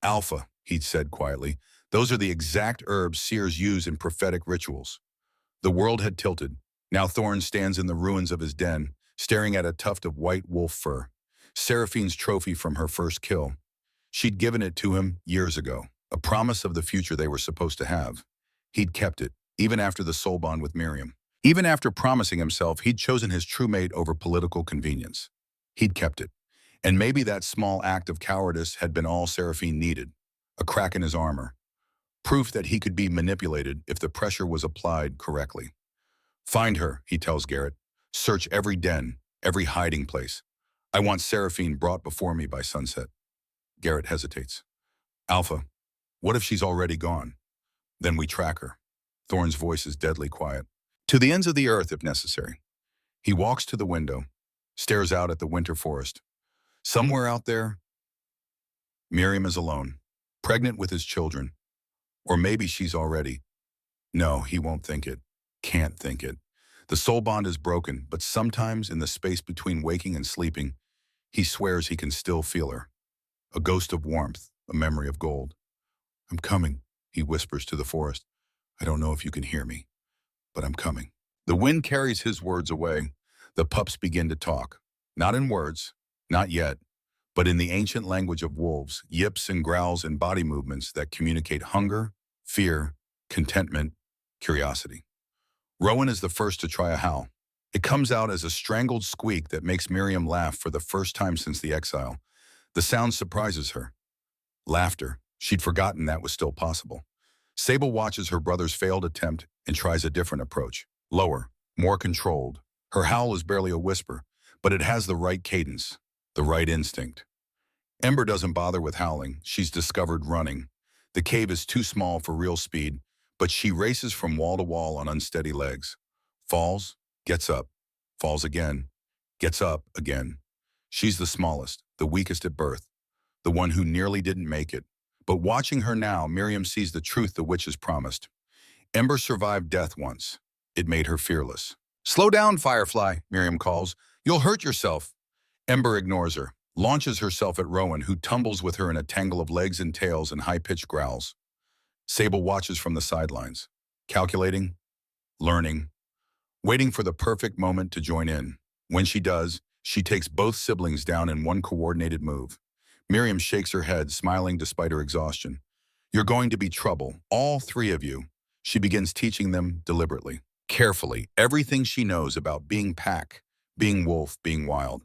"Alpha," he'd said quietly, "those are the exact herbs seers use in prophetic rituals." The world had tilted. Now Thorn stands in the ruins of his den, staring at a tuft of white wolf fur. Seraphine's trophy from her first kill. She'd given it to him years ago, a promise of the future they were supposed to have. He'd kept it, even after the soul bond with Miriam. Even after promising himself he'd chosen his true mate over political convenience. He'd kept it. And maybe that small act of cowardice had been all Seraphine needed. A crack in his armor. Proof that he could be manipulated if the pressure was applied correctly. "Find her," he tells Garrett. "Search every den, every hiding place. I want Seraphine brought before me by sunset." Garrett hesitates. "Alpha, what if she's already gone? Then we track her." Thorn's voice is deadly quiet. "To the ends of the earth, if necessary." He walks to the window, stares out at the winter forest. Somewhere out there, Miriam is alone, pregnant with his children. Or maybe she's already. No, he won't think it. Can't think it. The soul bond is broken, but sometimes in the space between waking and sleeping, he swears he can still feel her. a ghost of warmth, a memory of gold. I'm coming, he whispers to the forest. I don't know if you can hear me, but I'm coming. The wind carries his words away. The pups begin to talk. Not in words, not yet, but in the ancient language of wolves, yips and growls and body movements that communicate hunger, fear, contentment, curiosity. Rowan is the first to try a howl. It comes out as a strangled squeak that makes Miriam laugh for the first time since the exile. The sound surprises her. Laughter. She'd forgotten that was still possible. Sable watches her brother's failed attempt and tries a different approach. Lower, more controlled. Her howl is barely a whisper, but it has the right cadence, the right instinct. Ember doesn't bother with howling. She's discovered running. The cave is too small for real speed, but she races from wall to wall on unsteady legs. Falls, gets up, falls again, gets up again. She's the smallest, the weakest at birth, the one who nearly didn't make it. But watching her now, Miriam sees the truth the witches promised. Ember survived death once. It made her fearless. Slow down, Firefly, Miriam calls. You'll hurt yourself. Ember ignores her, launches herself at Rowan, who tumbles with her in a tangle of legs and tails and high-pitched growls. Sable watches from the sidelines, calculating, learning, waiting for the perfect moment to join in. When she does, she takes both siblings down in one coordinated move. Miriam shakes her head, smiling despite her exhaustion. You're going to be trouble, all three of you. She begins teaching them deliberately, carefully, everything she knows about being pack, being wolf, being wild.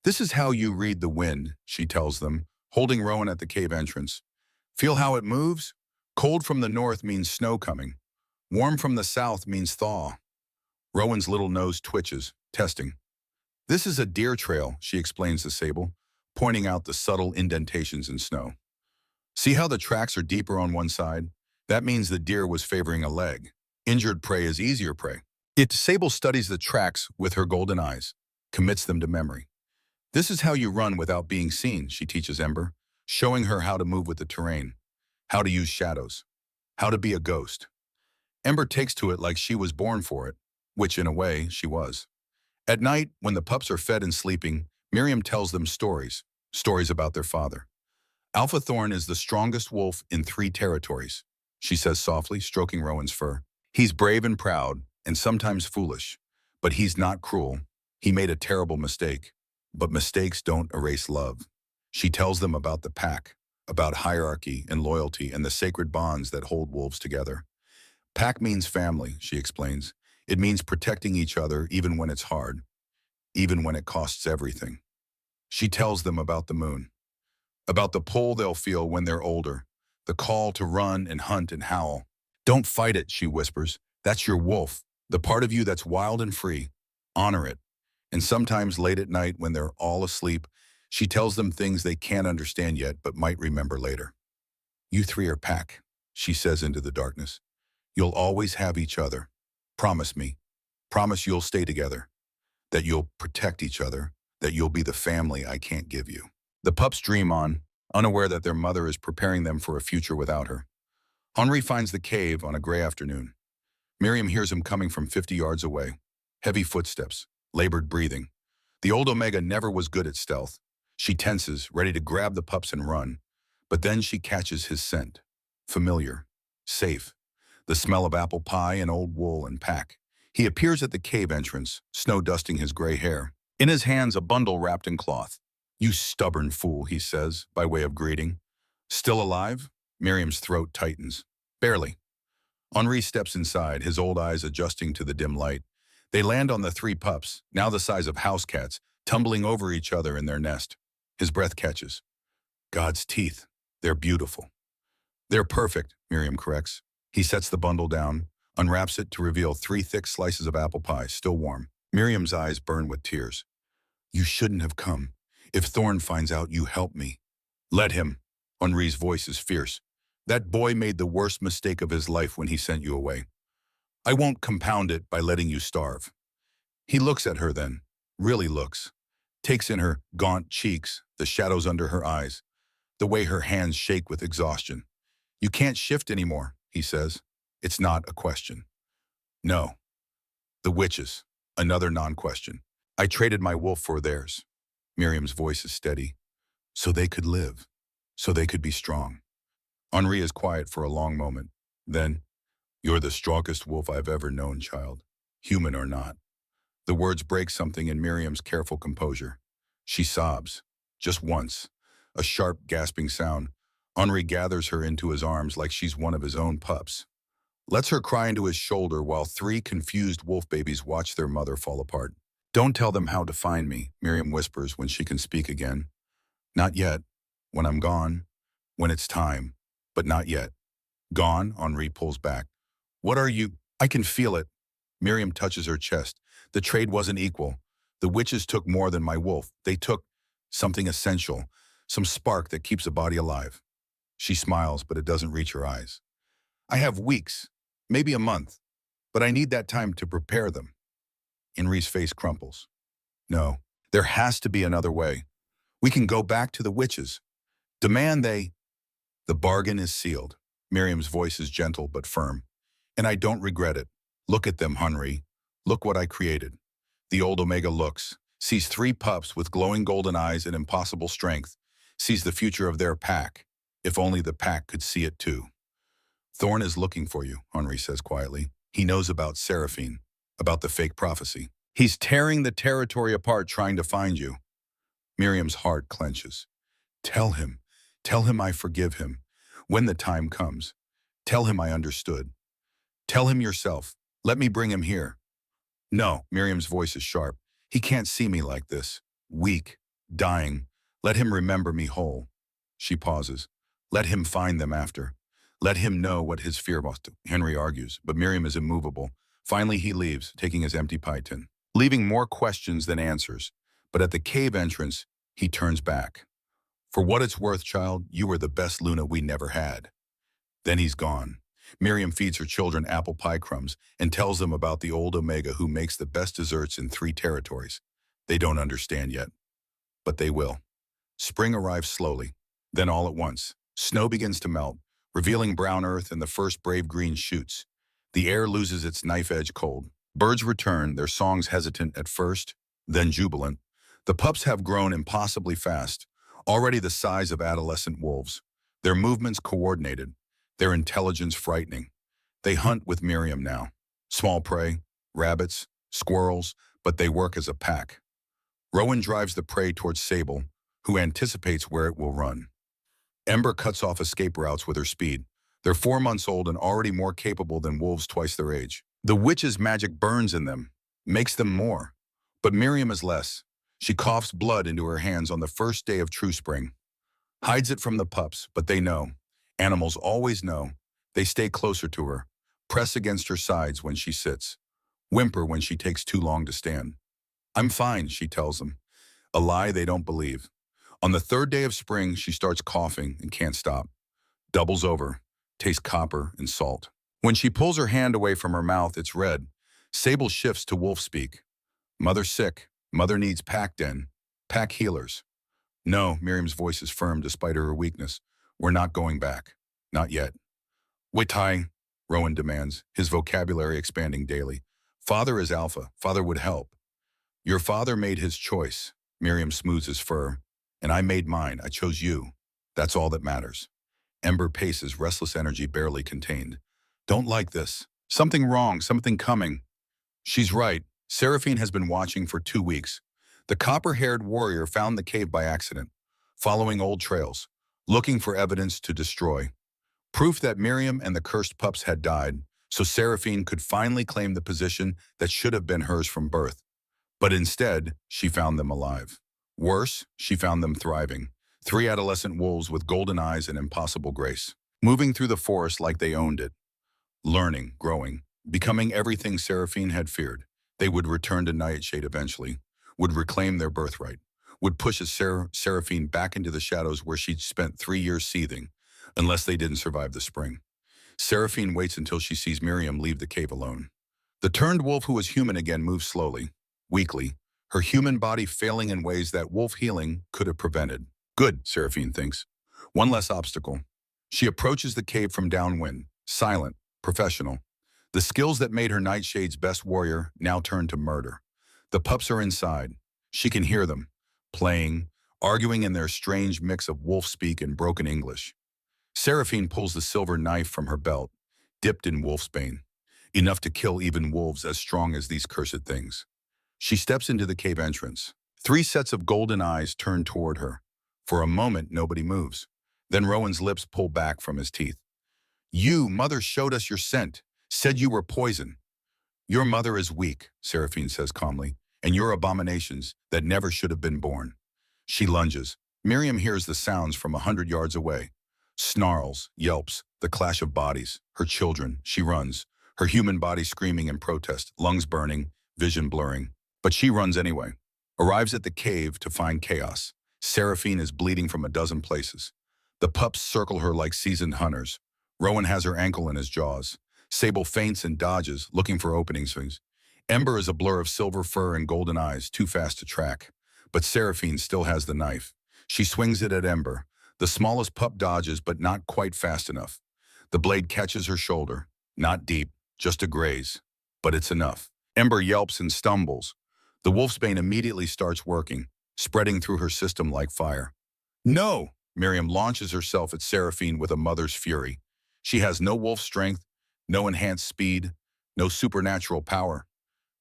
This is how you read the wind, she tells them, holding Rowan at the cave entrance. Feel how it moves? Cold from the north means snow coming. Warm from the south means thaw. Rowan's little nose twitches, testing. This is a deer trail, she explains to Sable, pointing out the subtle indentations in snow. See how the tracks are deeper on one side? That means the deer was favoring a leg. Injured prey is easier prey. Sable studies the tracks with her golden eyes, commits them to memory. This is how you run without being seen, she teaches Ember, showing her how to move with the terrain, how to use shadows, how to be a ghost. Ember takes to it like she was born for it, which in a way she was. At night, when the pups are fed and sleeping, Miriam tells them stories about their father. Alpha Thorn is the strongest wolf in 3 territories, she says softly, stroking Rowan's fur. He's brave and proud, and sometimes foolish, but he's not cruel. He made a terrible mistake, but mistakes don't erase love. She tells them about the pack, about hierarchy and loyalty and the sacred bonds that hold wolves together. Pack means family, she explains. It means protecting each other even when it's hard, even when it costs everything. She tells them about the moon, about the pull they'll feel when they're older, the call to run and hunt and howl. Don't fight it, she whispers. That's your wolf, the part of you that's wild and free. Honor it. And sometimes late at night when they're all asleep, she tells them things they can't understand yet but might remember later. You 3 are pack, she says into the darkness. You'll always have each other. Promise me. Promise you'll stay together. That you'll protect each other. That you'll be the family I can't give you. The pups dream on, unaware that their mother is preparing them for a future without her. Henri finds the cave on a gray afternoon. Miriam hears him coming from 50 yards away. Heavy footsteps, labored breathing. The old Omega never was good at stealth. She tenses, ready to grab the pups and run. But then she catches his scent. Familiar. Safe. The smell of apple pie and old wool and pack. He appears at the cave entrance, snow dusting his gray hair. In his hands, a bundle wrapped in cloth. You stubborn fool, he says, by way of greeting. Still alive? Miriam's throat tightens. Barely. Henri steps inside, his old eyes adjusting to the dim light. They land on the 3 pups, now the size of house cats, tumbling over each other in their nest. His breath catches. God's teeth. They're beautiful. They're perfect, Miriam corrects. He sets the bundle down, unwraps it to reveal 3 thick slices of apple pie, still warm. Miriam's eyes burn with tears. You shouldn't have come. If Thorn finds out you help me. Let him. Henri's voice is fierce. That boy made the worst mistake of his life when he sent you away. I won't compound it by letting you starve. He looks at her then, really looks. Takes in her gaunt cheeks, the shadows under her eyes, the way her hands shake with exhaustion. You can't shift anymore, he says. It's not a question. No. The witches. Another non-question. I traded my wolf for theirs. Miriam's voice is steady. so they could live, so they could be strong. Henri is quiet for a long moment. Then, "You're the strongest wolf I've ever known, child, human or not." The words break something in Miriam's careful composure. She sobs, just once, a sharp, gasping sound. Henri gathers her into his arms like she's one of his own pups. Lets her cry into his shoulder while three confused wolf babies watch their mother fall apart. "Don't tell them how to find me," Miriam whispers when she can speak again. "Not yet. When I'm gone. When it's time. But not yet." "Gone?" Henri pulls back. "What are you?" "I can feel it." Miriam touches her chest. "The trade wasn't equal. The witches took more than my wolf. They took something essential, some spark that keeps a body alive." She smiles, but it doesn't reach her eyes. "I have weeks, maybe a month, but I need that time to prepare them." Henri's face crumples. "No, there has to be another way. We can go back to the witches. Demand they—" "The bargain is sealed." Miriam's voice is gentle but firm. "And I don't regret it. Look at them, Henri. Look what I created." The old Omega looks, sees three pups with glowing golden eyes and impossible strength, sees the future of their pack, if only the pack could see it too. "Thorn is looking for you," Henri says quietly. "He knows about Seraphine, about the fake prophecy. He's tearing the territory apart trying to find you." Miriam's heart clenches. Tell him I forgive him. When the time comes, tell him I understood. Tell him yourself. Let me bring him here." "No," Miriam's voice is sharp. "He can't see me like this. Weak, dying. Let him remember me whole." She pauses. "Let him find them after. Let him know what his fear was." Henri argues, but Miriam is immovable. Finally he leaves, taking his empty pie tin, leaving more questions than answers. But at the cave entrance, he turns back. "For what it's worth, child, you were the best Luna we never had." Then he's gone. Miriam feeds her children apple pie crumbs and tells them about the old Omega who makes the best desserts in 3 territories. They don't understand yet, but they will. Spring arrives slowly, then all at once. Snow begins to melt, revealing brown earth and the first brave green shoots. The air loses its knife-edge cold. Birds return, their songs hesitant at first, then jubilant. The pups have grown impossibly fast, already the size of adolescent wolves. Their movements coordinated, their intelligence frightening. They hunt with Miriam now. Small prey, rabbits, squirrels, but they work as a pack. Rowan drives the prey towards Sable, who anticipates where it will run. Ember cuts off escape routes with her speed. They're 4 months old and already more capable than wolves twice their age. The witch's magic burns in them, makes them more. But Miriam is less. She coughs blood into her hands on the first day of true spring. Hides it from the pups, but they know. Animals always know. They stay closer to her, press against her sides when she sits, whimper when she takes too long to stand. "I'm fine," she tells them, a lie they don't believe. On the 3rd day of spring, she starts coughing and can't stop. Doubles over, tastes copper and salt. When she pulls her hand away from her mouth, it's red. Sable shifts to wolf speak. "Mother's sick. Mother needs pack den. Pack healers." "No," Miriam's voice is firm despite her weakness. "We're not going back. Not yet." "Wait, Ty," Rowan demands, his vocabulary expanding daily. "Father is Alpha. Father would help." "Your father made his choice." Miriam smooths his fur. "And I made mine. I chose you. That's all that matters." Ember paces, restless energy barely contained. "Don't like this. Something wrong, something coming." She's right. Seraphine has been watching for 2 weeks. The copper-haired warrior found the cave by accident, following old trails, looking for evidence to destroy. Proof that Miriam and the cursed pups had died, so Seraphine could finally claim the position that should have been hers from birth. But instead, she found them alive. Worse, she found them thriving. 3 adolescent wolves with golden eyes and impossible grace, moving through the forest like they owned it. Learning, growing, becoming everything Seraphine had feared. They would return to Nightshade eventually, would reclaim their birthright, would push Seraphine back into the shadows where she'd spent 3 years seething, unless they didn't survive the spring. Seraphine waits until she sees Miriam leave the cave alone. The turned wolf who was human again moves slowly, weakly, her human body failing in ways that wolf healing could have prevented. Good, Seraphine thinks. One less obstacle. She approaches the cave from downwind, silent, professional. The skills that made her Nightshade's best warrior now turn to murder. The pups are inside. She can hear them, playing, arguing in their strange mix of wolf speak and broken English. Seraphine pulls the silver knife from her belt, dipped in wolfsbane, enough to kill even wolves as strong as these cursed things. She steps into the cave entrance. 3 sets of golden eyes turn toward her. For a moment, nobody moves. Then Rowan's lips pull back from his teeth. You, mother, showed us your scent, said you were poison. Your mother is weak, Seraphine says calmly, and your abominations that never should have been born. She lunges. Miriam hears the sounds from 100 yards away. Snarls, yelps, the clash of bodies. Her children. She runs, her human body screaming in protest, lungs burning, vision blurring. But she runs anyway. Arrives at the cave to find chaos. Seraphine is bleeding from a dozen places. The pups circle her like seasoned hunters. Rowan has her ankle in his jaws. Sable feints and dodges, looking for opening swings. Ember is a blur of silver fur and golden eyes, too fast to track. But Seraphine still has the knife. She swings it at Ember. The smallest pup dodges, but not quite fast enough. The blade catches her shoulder. Not deep, just a graze. But it's enough. Ember yelps and stumbles. The wolfsbane immediately starts working, spreading through her system like fire. No! Miriam launches herself at Seraphine with a mother's fury. She has no wolf strength, no enhanced speed, no supernatural power.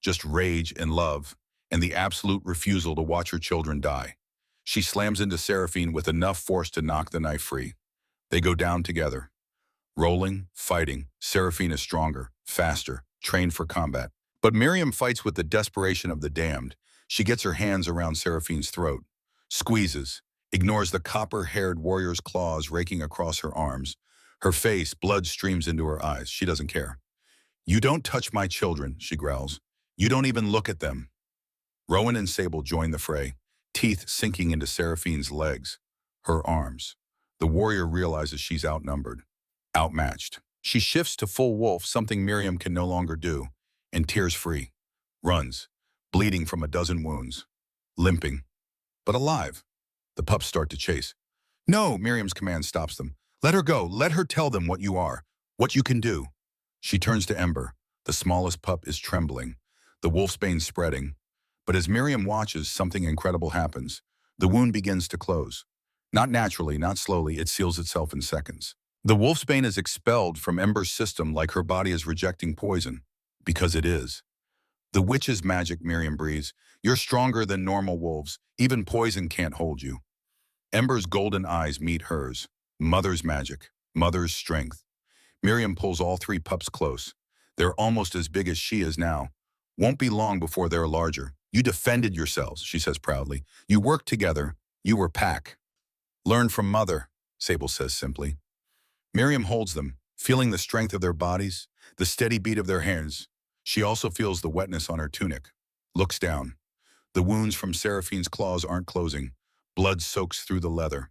Just rage and love, and the absolute refusal to watch her children die. She slams into Seraphine with enough force to knock the knife free. They go down together. Rolling, fighting, Seraphine is stronger, faster, trained for combat. But Miriam fights with the desperation of the damned. She gets her hands around Seraphine's throat, squeezes, ignores the copper-haired warrior's claws raking across her arms. Her face, blood streams into her eyes. She doesn't care. You don't touch my children, she growls. You don't even look at them. Rowan and Sable join the fray, teeth sinking into Seraphine's legs, her arms. The warrior realizes she's outnumbered, outmatched. She shifts to full wolf, something Miriam can no longer do, and tears free. Runs, bleeding from a dozen wounds. Limping, but alive. The pups start to chase. No, Miriam's command stops them. Let her go. Let her tell them what you are, what you can do. She turns to Ember. The smallest pup is trembling, the wolfsbane spreading. But as Miriam watches, something incredible happens. The wound begins to close. Not naturally, not slowly, it seals itself in seconds. The wolfsbane is expelled from Ember's system like her body is rejecting poison. Because it is. The witch's magic, Miriam breathes. You're stronger than normal wolves. Even poison can't hold you. Ember's golden eyes meet hers. Mother's magic. Mother's strength. Miriam pulls all 3 pups close. They're almost as big as she is now. Won't be long before they're larger. You defended yourselves, she says proudly. You worked together. You were pack. Learn from Mother, Sable says simply. Miriam holds them, feeling the strength of their bodies, the steady beat of their hands. She also feels the wetness on her tunic. Looks down. The wounds from Seraphine's claws aren't closing. Blood soaks through the leather.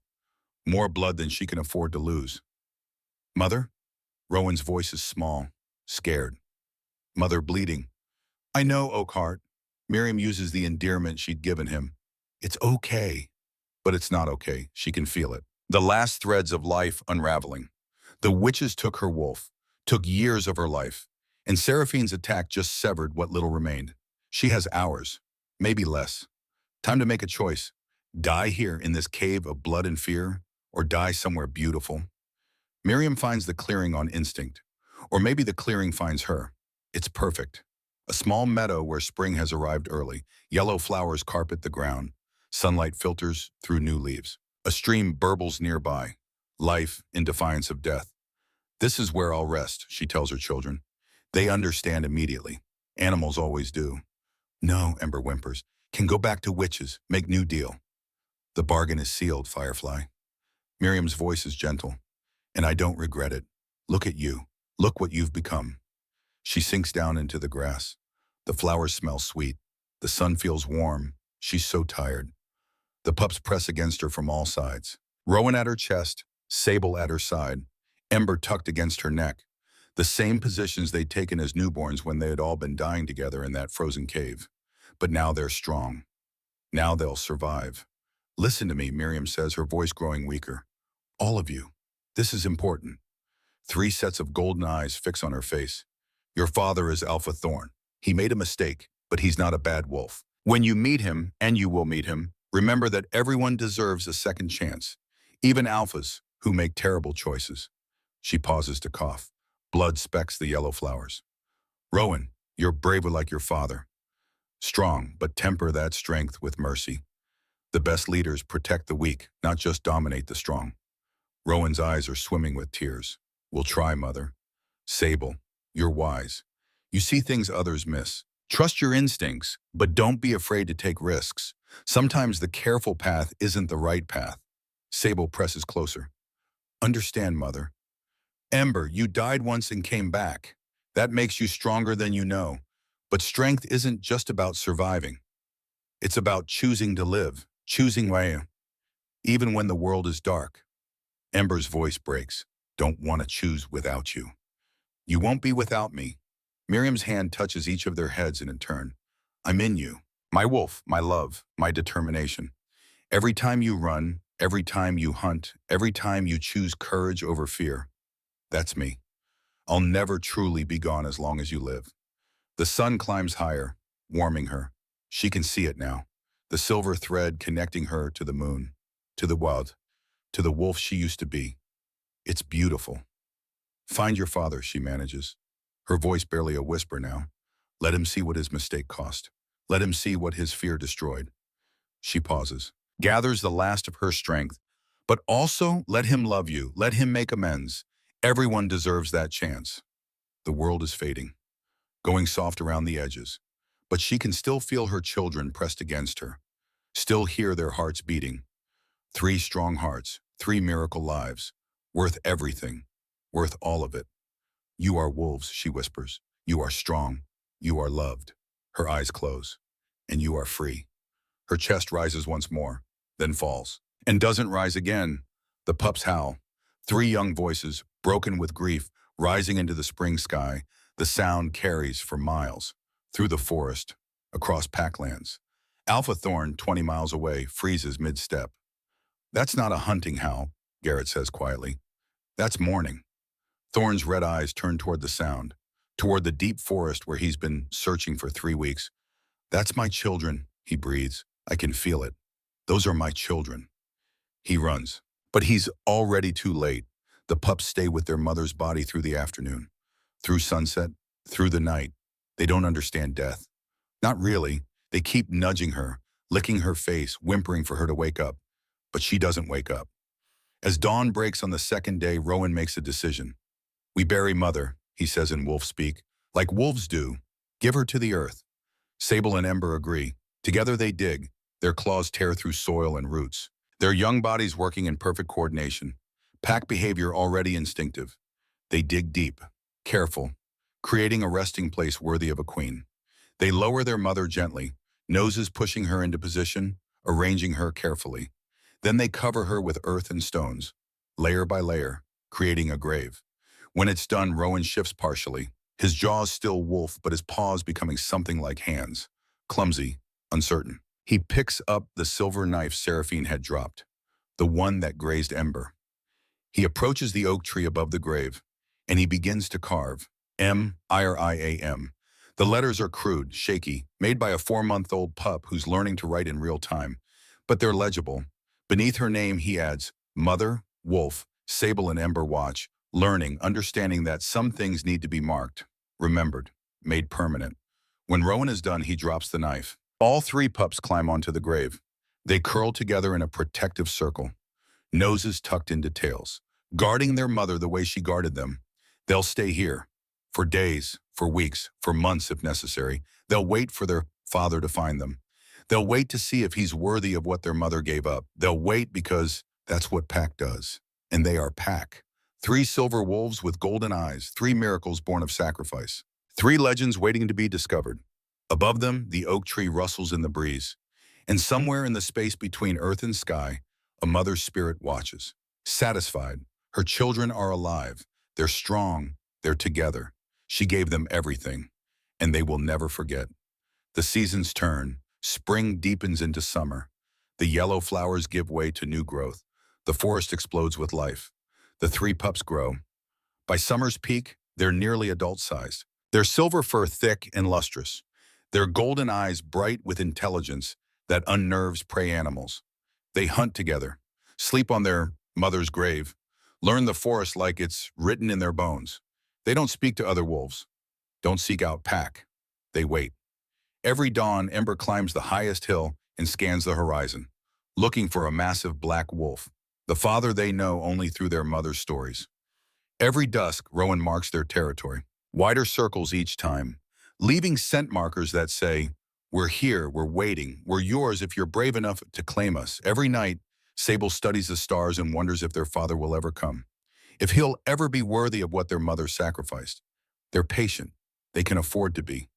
More blood than she can afford to lose. Mother? Rowan's voice is small, scared. Mother bleeding. I know, Oakheart. Miriam uses the endearment she'd given him. It's okay. But it's not okay. She can feel it. The last threads of life unraveling. The witches took her wolf, took years of her life, and Seraphine's attack just severed what little remained. She has hours, maybe less. Time to make a choice. Die here in this cave of blood and fear, or die somewhere beautiful. Miriam finds the clearing on instinct, or maybe the clearing finds her. It's perfect. A small meadow where spring has arrived early. Yellow flowers carpet the ground. Sunlight filters through new leaves. A stream burbles nearby. Life in defiance of death. This is where I'll rest, she tells her children. They understand immediately. Animals always do. No, Ember whimpers. Can go back to witches, make new deal. The bargain is sealed, Firefly. Miriam's voice is gentle. And I don't regret it. Look at you. Look what you've become. She sinks down into the grass. The flowers smell sweet. The sun feels warm. She's so tired. The pups press against her from all sides. Rowan at her chest, Sable at her side, Ember tucked against her neck. The same positions they'd taken as newborns when they had all been dying together in that frozen cave. But now they're strong. Now they'll survive. Listen to me, Miriam says, her voice growing weaker. All of you. This is important. 3 sets of golden eyes fix on her face. Your father is Alpha Thorn. He made a mistake, but he's not a bad wolf. When you meet him, and you will meet him, Remember that everyone deserves a second chance, even alphas who make terrible choices. She pauses to cough. Blood specks the yellow flowers. Rowan, you're braver like your father. Strong, but temper that strength with mercy. The best leaders protect the weak, not just dominate the strong. Rowan's eyes are swimming with tears. We'll try, Mother. Sable, you're wise. You see things others miss. Trust your instincts, but don't be afraid to take risks. Sometimes the careful path isn't the right path. Sable presses closer. Understand, Mother. Ember, you died once and came back. That makes you stronger than you know. But strength isn't just about surviving. It's about choosing to live, choosing way, even when the world is dark. Ember's voice breaks. Don't want to choose without you. You won't be without me. Miriam's hand touches each of their heads in turn. I'm in you. My wolf, my love, my determination. Every time you run, every time you hunt, every time you choose courage over fear. That's me. I'll never truly be gone as long as you live. The sun climbs higher, warming her. She can see it now. The silver thread connecting her to the moon, to the wild, to the wolf she used to be. It's beautiful. Find your father, she manages. Her voice barely a whisper now. Let him see what his mistake cost. Let him see what his fear destroyed. She pauses, gathers the last of her strength, but also let him love you, let him make amends. Everyone deserves that chance. The world is fading, going soft around the edges, but she can still feel her children pressed against her, still hear their hearts beating. 3 strong hearts, 3 miracle lives, worth everything, worth all of it. You are wolves, she whispers. You are strong. You are loved. Her eyes close. And you are free. Her chest rises once more, then falls, and doesn't rise again. The pups howl. 3 young voices, broken with grief, rising into the spring sky. The sound carries for miles, through the forest, across packlands. Alpha Thorn, 20 miles away, freezes mid-step. That's not a hunting howl, Garrett says quietly. That's mourning. Thorn's red eyes turn toward the sound, toward the deep forest where he's been searching for 3 weeks. That's my children, he breathes. I can feel it. Those are my children. He runs, but he's already too late. The pups stay with their mother's body through the afternoon, through sunset, through the night. They don't understand death. Not really. They keep nudging her, licking her face, whimpering for her to wake up. But she doesn't wake up. As dawn breaks on the second day, Rowan makes a decision. We bury Mother, he says in wolf speak, like wolves do. Give her to the earth. Sable and Ember agree. Together they dig. Their claws tear through soil and roots. Their young bodies working in perfect coordination. Pack behavior already instinctive. They dig deep, careful, creating a resting place worthy of a queen. They lower their mother gently, noses pushing her into position, arranging her carefully. Then they cover her with earth and stones, layer by layer, creating a grave. When it's done, Rowan shifts partially, his jaws still wolf, but his paws becoming something like hands, clumsy, uncertain. He picks up the silver knife Seraphine had dropped, the one that grazed Ember. He approaches the oak tree above the grave, and he begins to carve, M-I-R-I-A-M. The letters are crude, shaky, made by a 4-month-old pup who's learning to write in real time, but they're legible. Beneath her name, he adds, Mother, Wolf, Sable and Ember watch, learning, understanding that some things need to be marked, remembered, made permanent. When Rowan is done, he drops the knife. All 3 pups climb onto the grave. They curl together in a protective circle, noses tucked into tails, guarding their mother the way she guarded them. They'll stay here, for days, for weeks, for months if necessary. They'll wait for their father to find them. They'll wait to see if he's worthy of what their mother gave up. They'll wait because that's what Pack does. And they are Pack. 3 silver wolves with golden eyes, 3 miracles born of sacrifice. 3 legends waiting to be discovered. Above them, the oak tree rustles in the breeze. And somewhere in the space between earth and sky, a mother's spirit watches. Satisfied, her children are alive. They're strong. They're together. She gave them everything, and they will never forget. The seasons turn. Spring deepens into summer. The yellow flowers give way to new growth. The forest explodes with life. The 3 pups grow. By summer's peak, they're nearly adult-sized. Their silver fur thick and lustrous. Their golden eyes bright with intelligence. that unnerves prey animals. They hunt together, sleep on their mother's grave, learn the forest like it's written in their bones. They don't speak to other wolves, don't seek out pack. They wait. Every dawn, Ember climbs the highest hill and scans the horizon, looking for a massive black wolf, the father they know only through their mother's stories. Every dusk, Rowan marks their territory, wider circles each time, leaving scent markers that say, "We're here, we're waiting, we're yours if you're brave enough to claim us." Every night, Sable studies the stars and wonders if their father will ever come, if he'll ever be worthy of what their mother sacrificed. They're patient. They can afford to be.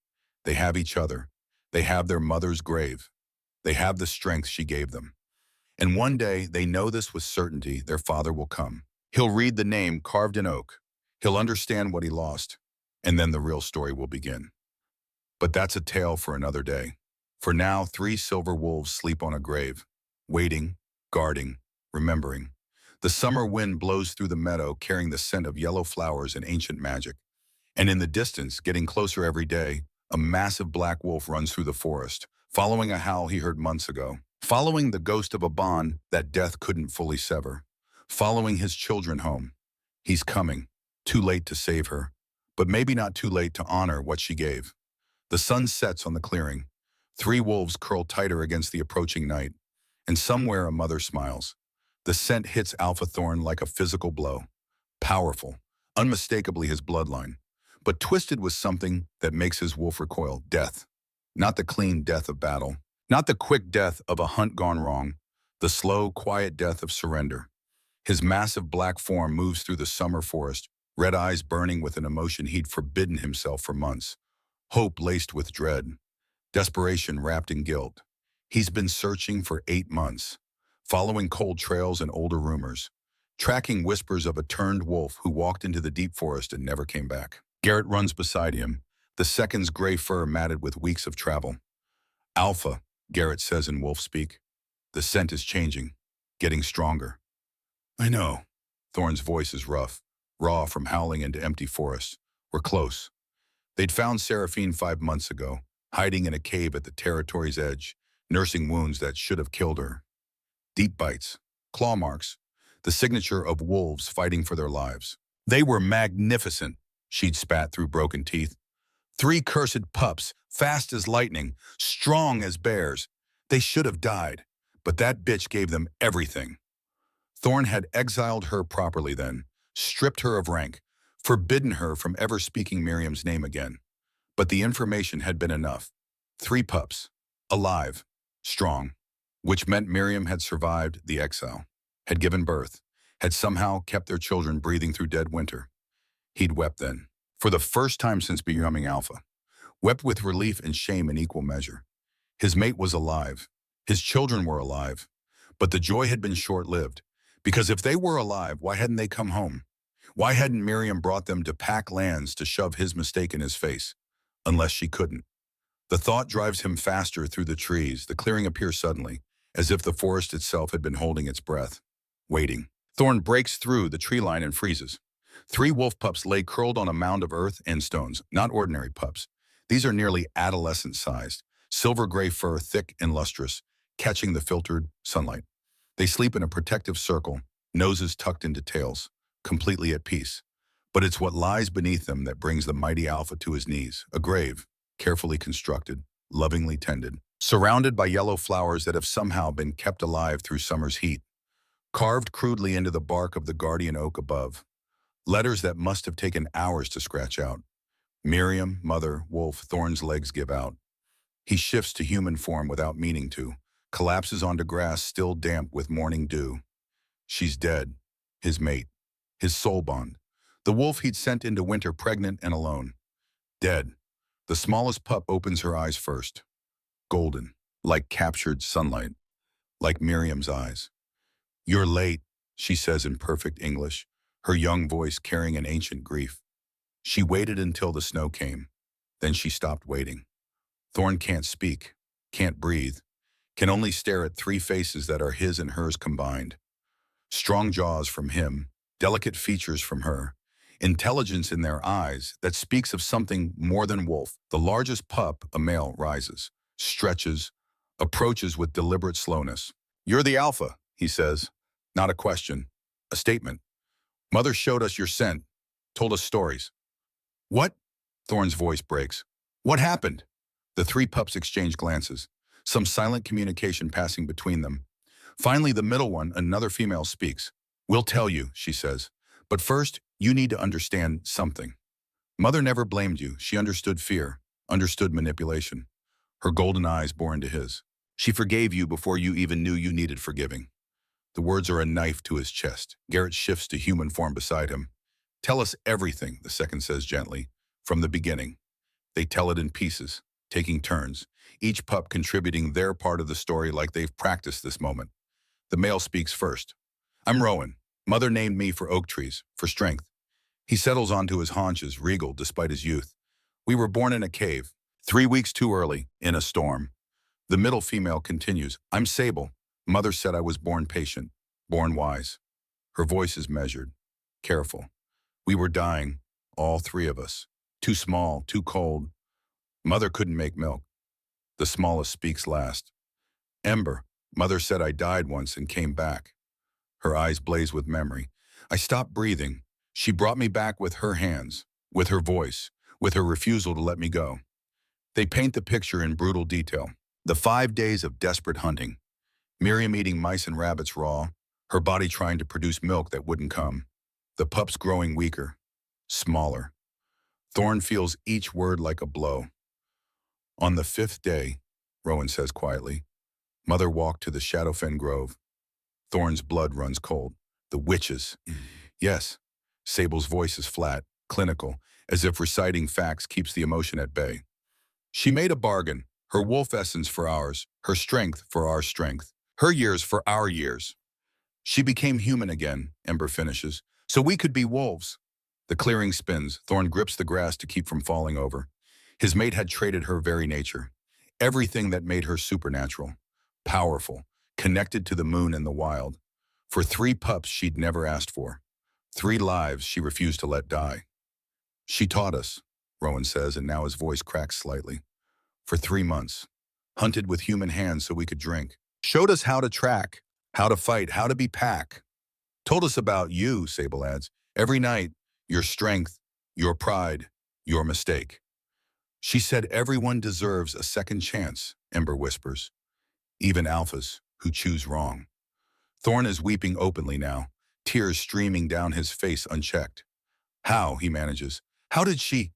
They have each other. They have their mother's grave. They have the strength she gave them. And one day, they know this with certainty, their father will come. He'll read the name carved in oak. He'll understand what he lost. And then the real story will begin. But that's a tale for another day. For now, 3 silver wolves sleep on a grave, waiting, guarding, remembering. The summer wind blows through the meadow carrying the scent of yellow flowers and ancient magic. And in the distance, getting closer every day, a massive black wolf runs through the forest, following a howl he heard months ago, following the ghost of a bond that death couldn't fully sever, following his children home. He's coming, too late to save her, but maybe not too late to honor what she gave. The sun sets on the clearing. 3 wolves curl tighter against the approaching night, and somewhere a mother smiles. The scent hits Alpha Thorn like a physical blow. Powerful, unmistakably his bloodline, but twisted with something that makes his wolf recoil: death. Not the clean death of battle, not the quick death of a hunt gone wrong, the slow, quiet death of surrender. His massive black form moves through the summer forest, red eyes burning with an emotion he'd forbidden himself for months. Hope laced with dread, desperation wrapped in guilt. He's been searching for 8 months, following cold trails and older rumors, tracking whispers of a turned wolf who walked into the deep forest and never came back. Garrett runs beside him, the second's gray fur matted with weeks of travel. "Alpha," Garrett says in wolf speak. "The scent is changing, getting stronger." "I know." Thorn's voice is rough, raw from howling into empty forests. "We're close." They'd found Seraphine 5 months ago, hiding in a cave at the territory's edge, nursing wounds that should have killed her. Deep bites, claw marks, the signature of wolves fighting for their lives. "They were magnificent," she'd spat through broken teeth. 3 cursed pups, fast as lightning, strong as bears. They should have died, but that bitch gave them everything. Thorn had exiled her properly then, stripped her of rank, forbidden her from ever speaking Miriam's name again. But the information had been enough. 3 pups, alive, strong, which meant Miriam had survived the exile, had given birth, had somehow kept their children breathing through dead winter. He'd wept then, for the first time since becoming Alpha, wept with relief and shame in equal measure. His mate was alive, his children were alive, but the joy had been short-lived, because if they were alive, why hadn't they come home? Why hadn't Miriam brought them to Pack Lands to shove his mistake in his face? Unless she couldn't. The thought drives him faster through the trees. The clearing appears suddenly, as if the forest itself had been holding its breath, waiting. Thorn breaks through the tree line and freezes. 3 wolf pups lay curled on a mound of earth and stones, not ordinary pups. These are nearly adolescent-sized, silver-gray fur, thick and lustrous, catching the filtered sunlight. They sleep in a protective circle, noses tucked into tails, completely at peace. But it's what lies beneath them that brings the mighty Alpha to his knees, a grave, carefully constructed, lovingly tended, surrounded by yellow flowers that have somehow been kept alive through summer's heat, carved crudely into the bark of the guardian oak above. Letters that must have taken hours to scratch out. Miriam, mother, wolf, Thorn's legs give out. He shifts to human form without meaning to, collapses onto grass still damp with morning dew. She's dead, his mate, his soul bond, the wolf he'd sent into winter pregnant and alone. Dead. The smallest pup opens her eyes first. Golden, like captured sunlight, like Miriam's eyes. "You're late," she says in perfect English, her young voice carrying an ancient grief. She waited until the snow came. Then she stopped waiting. Thorn can't speak, can't breathe, can only stare at 3 faces that are his and hers combined. Strong jaws from him, delicate features from her, intelligence in their eyes that speaks of something more than wolf. The largest pup, a male, rises, stretches, approaches with deliberate slowness. You're the alpha, he says. Not a question, a statement. Mother showed us your scent, told us stories. What? Thorne's voice breaks. What happened? The three pups exchange glances, some silent communication passing between them. Finally, the middle one, another female, speaks. We'll tell you, she says. But first, you need to understand something. Mother never blamed you. She understood fear, understood manipulation. Her golden eyes bore into his. She forgave you before you even knew you needed forgiving. The words are a knife to his chest. Garrett shifts to human form beside him. Tell us everything, the second says gently, from the beginning. They tell it in pieces, taking turns, each pup contributing their part of the story like they've practiced this moment. The male speaks first. I'm Rowan. Mother named me for oak trees, for strength. He settles onto his haunches, regal despite his youth. We were born in a cave, 3 weeks too early, in a storm. The middle female continues. I'm Sable. Mother said I was born patient, born wise. Her voice is measured, careful. We were dying, all three of us. Too small, too cold. Mother couldn't make milk. The smallest speaks last. Ember. Mother said I died once and came back. Her eyes blaze with memory. I stopped breathing. She brought me back with her hands, with her voice, with her refusal to let me go. They paint the picture in brutal detail. The 5 days of desperate hunting. Miriam eating mice and rabbits raw, her body trying to produce milk that wouldn't come. The pups growing weaker, smaller. Thorne feels each word like a blow. On the 5th day, Rowan says quietly, Mother walked to the Shadowfen Grove. Thorne's blood runs cold. The witches. Yes. Sable's voice is flat, clinical, as if reciting facts keeps the emotion at bay. She made a bargain, her wolf essence for ours, her strength for our strength, her years for our years. She became human again, Ember finishes, so we could be wolves. The clearing spins. Thorne grips the grass to keep from falling over. His mate had traded her very nature, everything that made her supernatural, powerful, connected to the moon and the wild. For 3 pups she'd never asked for. 3 lives she refused to let die. She taught us, Rowan says, and now his voice cracks slightly. For 3 months. Hunted with human hands so we could drink. Showed us how to track, how to fight, how to be pack. Told us about you, Sable adds. Every night, your strength, your pride, your mistake. She said everyone deserves a second chance, Ember whispers. Even alphas who choose wrong. Thorne is weeping openly now, tears streaming down his face unchecked. How, he manages. How did she?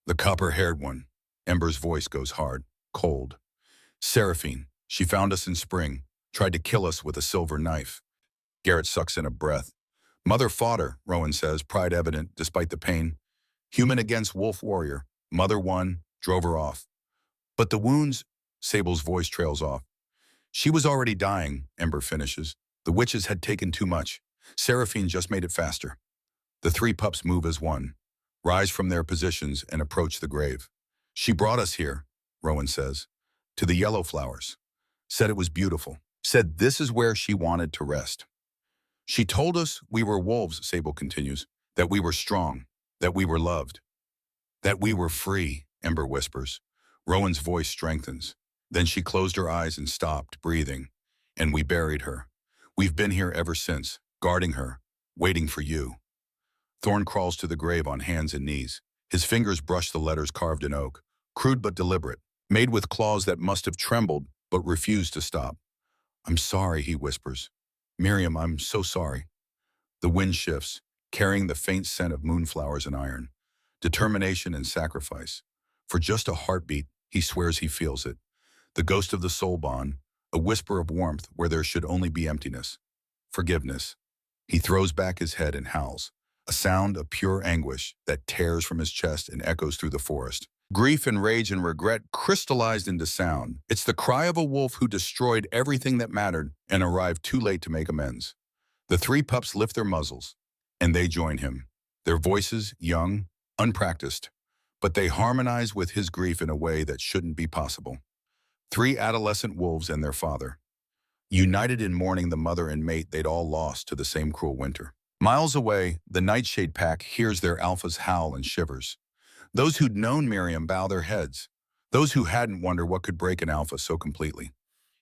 The copper-haired one. Ember's voice goes hard, cold. Seraphine, she found us in spring, tried to kill us with a silver knife. Garrett sucks in a breath. Mother fought her, Rowan says, pride evident despite the pain. Human against wolf warrior. Mother won, drove her off. But the wounds, Sable's voice trails off. She was already dying, Ember finishes. The witches had taken too much. Seraphine just made it faster. The 3 pups move as one, rise from their positions and approach the grave. She brought us here, Rowan says, to the yellow flowers. Said it was beautiful. Said this is where she wanted to rest. She told us we were wolves, Sable continues, that we were strong, that we were loved, that we were free, Ember whispers. Rowan's voice strengthens. Then she closed her eyes and stopped, breathing, and we buried her. We've been here ever since, guarding her, waiting for you. Thorne crawls to the grave on hands and knees. His fingers brush the letters carved in oak, crude but deliberate, made with claws that must have trembled but refused to stop. I'm sorry, he whispers. Miriam, I'm so sorry. The wind shifts, carrying the faint scent of moonflowers and iron, determination and sacrifice. For just a heartbeat, he swears he feels it. The ghost of the soul bond, a whisper of warmth where there should only be emptiness. Forgiveness. He throws back his head and howls, a sound of pure anguish that tears from his chest and echoes through the forest. Grief and rage and regret crystallized into sound. It's the cry of a wolf who destroyed everything that mattered and arrived too late to make amends. The 3 pups lift their muzzles, and they join him. Their voices, young, unpracticed, but they harmonize with his grief in a way that shouldn't be possible. 3 adolescent wolves and their father, united in mourning the mother and mate they'd all lost to the same cruel winter. Miles away, the Nightshade pack hears their alphas howl and shivers. Those who'd known Miriam bow their heads. Those who hadn't wonder what could break an alpha so completely.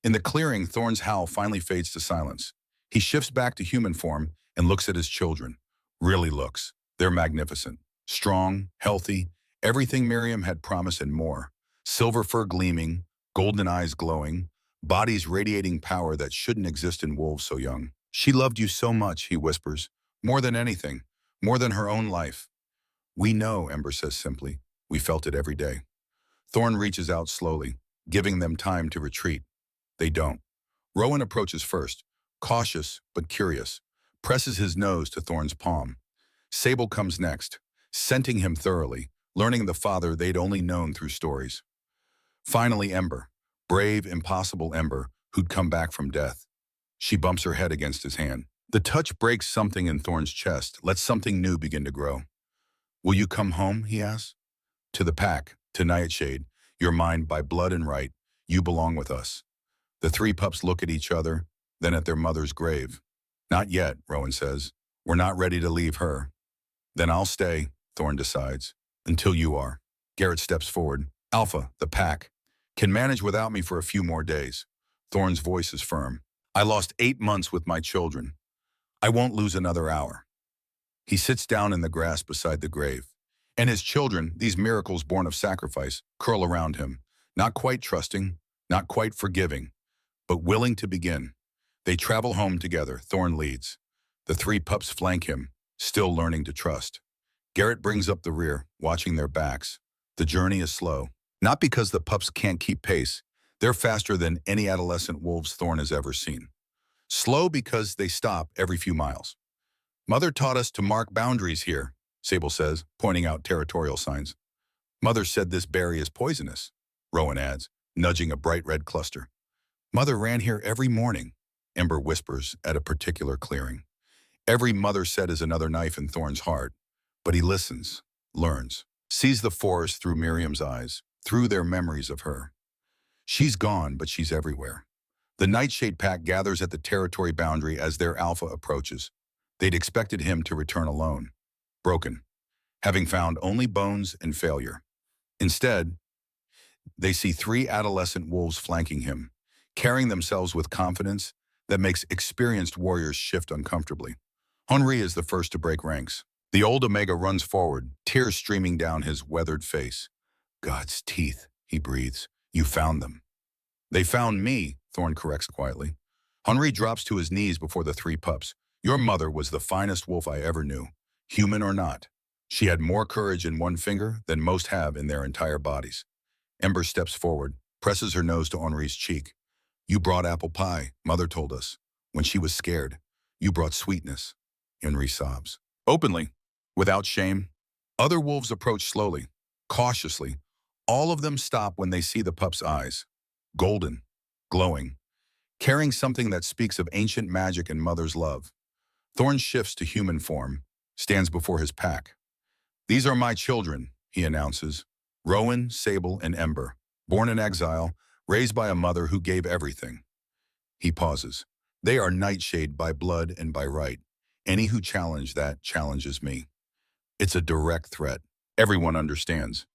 In the clearing, Thorn's howl finally fades to silence. He shifts back to human form and looks at his children. Really looks. They're magnificent. Strong, healthy, everything Miriam had promised and more. Silver fur gleaming, golden eyes glowing, bodies radiating power that shouldn't exist in wolves so young. She loved you so much, he whispers. More than anything. More than her own life. We know, Ember says simply. We felt it every day. Thorn reaches out slowly, giving them time to retreat. They don't. Rowan approaches first, cautious but curious, presses his nose to Thorn's palm. Sable comes next, scenting him thoroughly, learning the father they'd only known through stories. Finally, Ember, brave, impossible Ember, who'd come back from death. She bumps her head against his hand. The touch breaks something in Thorn's chest, lets something new begin to grow. Will you come home, he asks. To the pack, to Nightshade, you're mine by blood and right, you belong with us. The three pups look at each other, then at their mother's grave. Not yet, Rowan says. We're not ready to leave her. Then I'll stay, Thorn decides, until you are. Garrett steps forward. Alpha, the pack, can manage without me for a few more days. Thorn's voice is firm. I lost 8 months with my children. I won't lose another hour. He sits down in the grass beside the grave. And his children, these miracles born of sacrifice, curl around him, not quite trusting, not quite forgiving, but willing to begin. They travel home together, Thorn leads. The three pups flank him, still learning to trust. Garrett brings up the rear, watching their backs. The journey is slow. Not because the pups can't keep pace. They're faster than any adolescent wolves Thorn has ever seen. Slow because they stop every few miles. Mother taught us to mark boundaries here, Sable says, pointing out territorial signs. Mother said this berry is poisonous, Rowan adds, nudging a bright red cluster. Mother ran here every morning, Ember whispers at a particular clearing. Every mother said is another knife in Thorn's heart, but he listens, learns, sees the forest through Miriam's eyes, through their memories of her. She's gone, but she's everywhere. The Nightshade pack gathers at the territory boundary as their alpha approaches. They'd expected him to return alone, broken, having found only bones and failure. Instead, they see 3 adolescent wolves flanking him, carrying themselves with confidence that makes experienced warriors shift uncomfortably. Henri is the first to break ranks. The old Omega runs forward, tears streaming down his weathered face. God's teeth, he breathes. You found them. They found me, Thorn corrects quietly. Henri drops to his knees before the 3 pups. Your mother was the finest wolf I ever knew, human or not. She had more courage in one finger than most have in their entire bodies. Ember steps forward, presses her nose to Henri's cheek. You brought apple pie, Mother told us. When she was scared, you brought sweetness. Henri sobs. Openly, without shame. Other wolves approach slowly, cautiously. All of them stop when they see the pup's eyes. Golden, glowing, carrying something that speaks of ancient magic and Mother's love. Thorn shifts to human form, stands before his pack. These are my children, he announces. Rowan, Sable, and Ember, born in exile, raised by a mother who gave everything. He pauses. They are Nightshade by blood and by right. Any who challenge that challenges me. It's a direct threat. Everyone understands.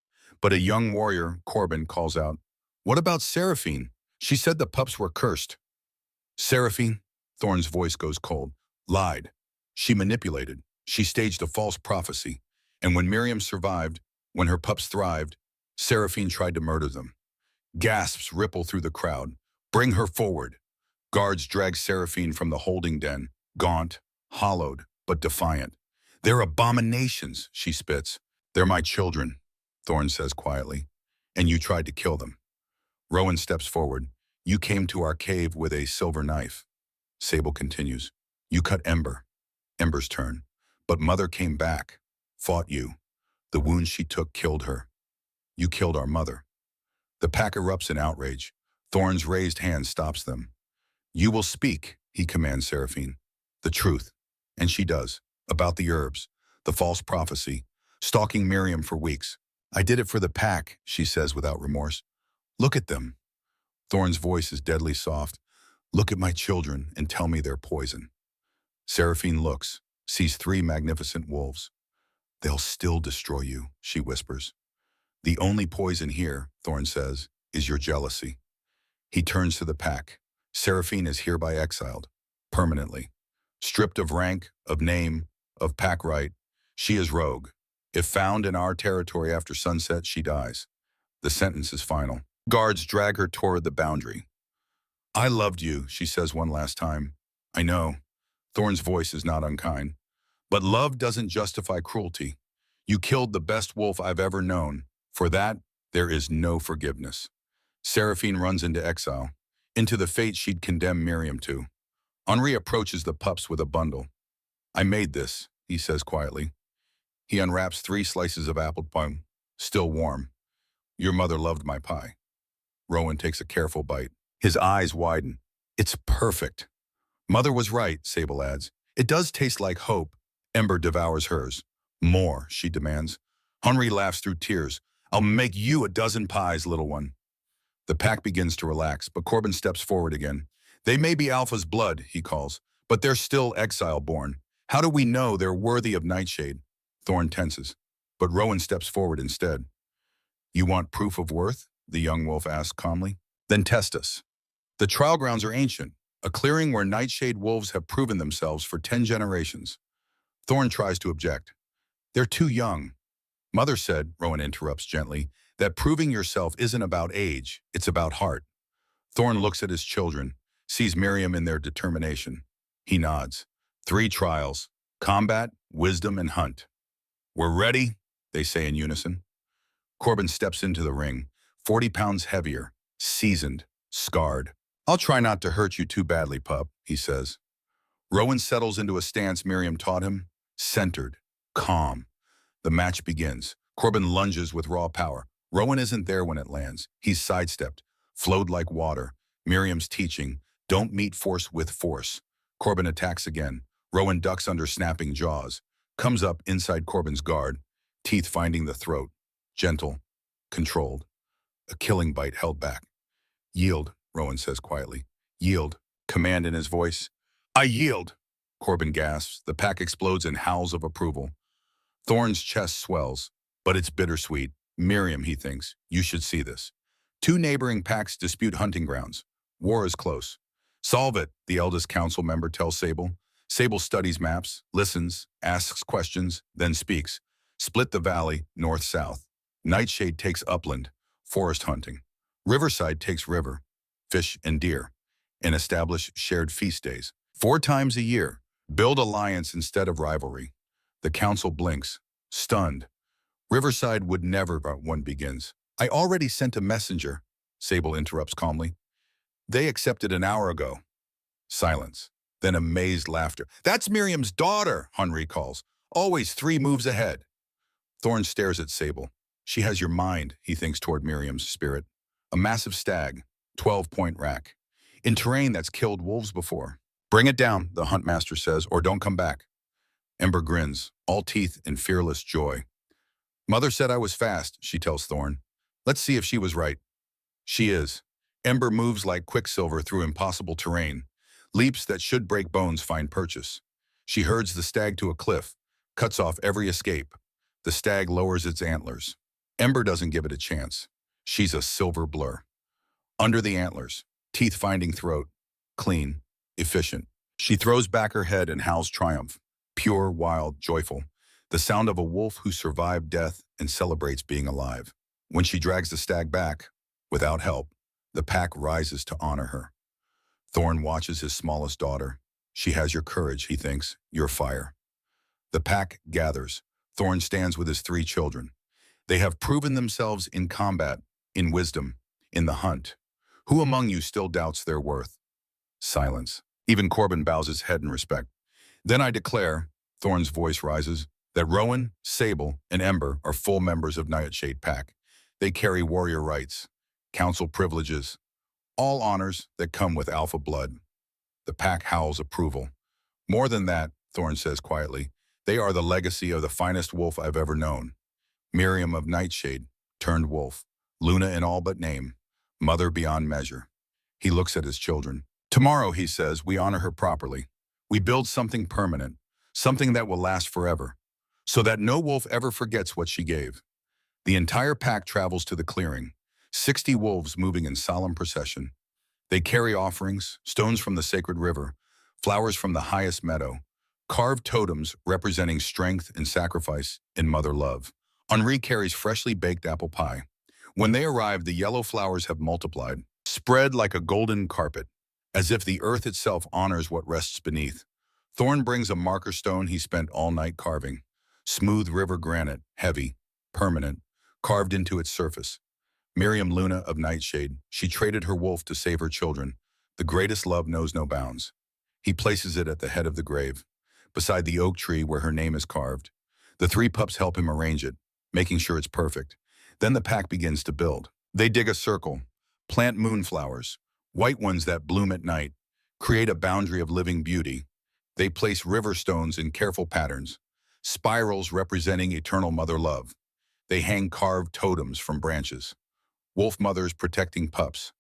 But a young warrior, Corbin, calls out, What about Seraphine? She said the pups were cursed. Seraphine, Thorn's voice goes cold, lied. She manipulated. She staged a false prophecy. And when Miriam survived, when her pups thrived, Seraphine tried to murder them. Gasps ripple through the crowd. Bring her forward. Guards drag Seraphine from the holding den, gaunt, hollowed, but defiant. They're abominations, she spits. They're my children, Thorn says quietly. And you tried to kill them. Rowan steps forward. You came to our cave with a silver knife. Sable continues. You cut Ember. Ember's turn. But Mother came back, fought you. The wounds she took killed her. You killed our mother. The pack erupts in outrage. Thorn's raised hand stops them. You will speak, he commands Seraphine. The truth. And she does. About the herbs. The false prophecy. Stalking Miriam for weeks. I did it for the pack, she says without remorse. Look at them. Thorn's voice is deadly soft. Look at my children and tell me they're poison. Seraphine looks, sees 3 magnificent wolves. They'll still destroy you, she whispers. The only poison here, Thorn says, is your jealousy. He turns to the pack. Seraphine is hereby exiled, permanently. Stripped of rank, of name, of pack right, she is rogue. If found in our territory after sunset, she dies. The sentence is final. Guards drag her toward the boundary. I loved you, she says one last time. I know. Thorn's voice is not unkind. But love doesn't justify cruelty. You killed the best wolf I've ever known. For that, there is no forgiveness. Seraphine runs into exile, into the fate she'd condemned Miriam to. Henri approaches the pups with a bundle. I made this, he says quietly. He unwraps 3 slices of apple pie, still warm. Your mother loved my pie. Rowan takes a careful bite. His eyes widen. It's perfect. Mother was right, Sable adds. It does taste like hope. Ember devours hers. More, she demands. Henri laughs through tears. I'll make you a dozen pies, little one. The pack begins to relax, but Corbin steps forward again. They may be Alpha's blood, he calls, but they're still exile-born. How do we know they're worthy of Nightshade? Thorn tenses, but Rowan steps forward instead. You want proof of worth? The young wolf asks calmly. Then test us. The trial grounds are ancient, a clearing where Nightshade wolves have proven themselves for 10 generations. Thorn tries to object. They're too young. Mother said, Rowan interrupts gently, that proving yourself isn't about age, it's about heart. Thorn looks at his children, sees Miriam in their determination. He nods. 3 trials, combat, wisdom, and hunt. We're ready, they say in unison. Corbin steps into the ring, 40 pounds heavier, seasoned, scarred. I'll try not to hurt you too badly, pup, he says. Rowan settles into a stance Miriam taught him, centered, calm. The match begins. Corbin lunges with raw power. Rowan isn't there when it lands. He's sidestepped, flowed like water. Miriam's teaching, don't meet force with force. Corbin attacks again. Rowan ducks under snapping jaws. Comes up inside Corbin's guard, teeth finding the throat. Gentle, controlled. A killing bite held back. Yield, Rowan says quietly. Yield. Command in his voice. I yield. Corbin gasps. The pack explodes in howls of approval. Thorn's chest swells, but it's bittersweet. Miriam, he thinks, you should see this. 2 neighboring packs dispute hunting grounds. War is close. Solve it, the eldest council member tells Sable. Sable studies maps, listens, asks questions, then speaks. Split the valley, north-south. Nightshade takes upland, forest hunting. Riverside takes river, fish and deer. And establish shared feast days. 4 times a year. Build alliance instead of rivalry. The council blinks, stunned. Riverside would never, one begins. I already sent a messenger, Sable interrupts calmly. They accepted an hour ago. Silence. Then amazed laughter. That's Miriam's daughter, Henri calls. Always 3 moves ahead. Thorn stares at Sable. She has your mind, he thinks toward Miriam's spirit. A massive stag, 12-point rack. In terrain that's killed wolves before. Bring it down, the huntmaster says, or don't come back. Ember grins, all teeth in fearless joy. Mother said I was fast, she tells Thorn. Let's see if she was right. She is. Ember moves like quicksilver through impossible terrain. Leaps that should break bones find purchase. She herds the stag to a cliff, cuts off every escape. The stag lowers its antlers. Ember doesn't give it a chance. She's a silver blur. Under the antlers, teeth finding throat, clean, efficient. She throws back her head and howls triumph. Pure, wild, joyful. The sound of a wolf who survived death and celebrates being alive. When she drags the stag back, without help, the pack rises to honor her. Thorn watches his smallest daughter. She has your courage, he thinks, your fire. The pack gathers. Thorn stands with his 3 children. They have proven themselves in combat, in wisdom, in the hunt. Who among you still doubts their worth? Silence. Even Corbin bows his head in respect. Then I declare, Thorn's voice rises, that Rowan, Sable, and Ember are full members of Nightshade Pack. They carry warrior rights, council privileges, all honors that come with alpha blood. The pack howls approval. More than that, Thorn says quietly, they are the legacy of the finest wolf I've ever known. Miriam of Nightshade, turned wolf, Luna in all but name, mother beyond measure. He looks at his children. Tomorrow, he says, we honor her properly. We build something permanent, something that will last forever, so that no wolf ever forgets what she gave. The entire pack travels to the clearing, 60 wolves moving in solemn procession. They carry offerings, stones from the sacred river, flowers from the highest meadow, carved totems representing strength and sacrifice in mother love. Henri carries freshly baked apple pie. When they arrive, the yellow flowers have multiplied, spread like a golden carpet, as if the earth itself honors what rests beneath. Thorn brings a marker stone he spent all night carving. Smooth river granite, heavy, permanent, carved into its surface. Miriam Luna of Nightshade, she traded her wolf to save her children. The greatest love knows no bounds. He places it at the head of the grave, beside the oak tree where her name is carved. The three pups help him arrange it, making sure it's perfect. Then the pack begins to build. They dig a circle, plant moonflowers, white ones that bloom at night, create a boundary of living beauty. They place river stones in careful patterns, spirals representing eternal mother love. They hang carved totems from branches. Wolf mothers protecting pups,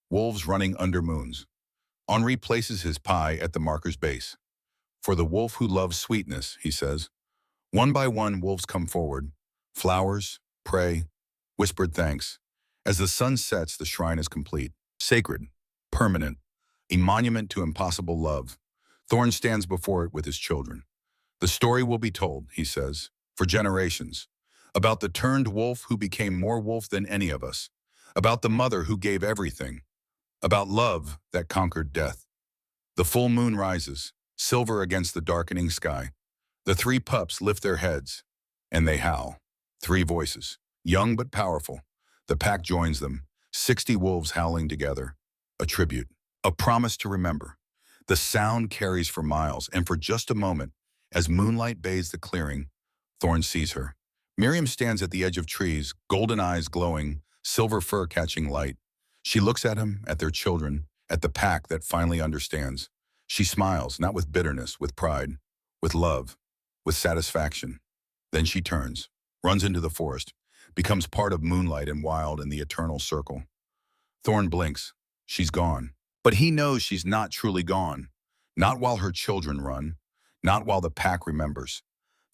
wolves running under moons. Henri places his pie at the marker's base. For the wolf who loves sweetness, he says. One by one, wolves come forward. Flowers, pray, whispered thanks. As the sun sets, the shrine is complete. Sacred, permanent, a monument to impossible love. Thorn stands before it with his children. The story will be told, he says, for generations, about the turned wolf who became more wolf than any of us, about the mother who gave everything, about love that conquered death. The full moon rises, silver against the darkening sky. The three pups lift their heads, and they howl. Three voices, young but powerful. The pack joins them, 60 wolves howling together. A tribute, a promise to remember. The sound carries for miles, and for just a moment, as moonlight bathes the clearing, Thorn sees her. Miriam stands at the edge of trees, golden eyes glowing, silver fur catching light. She looks at him, at their children, at the pack that finally understands. She smiles, not with bitterness, with pride, with love, with satisfaction. Then she turns, runs into the forest, becomes part of moonlight and wild in the eternal circle. Thorn blinks. She's gone. But he knows she's not truly gone. Not while her children run. Not while the pack remembers.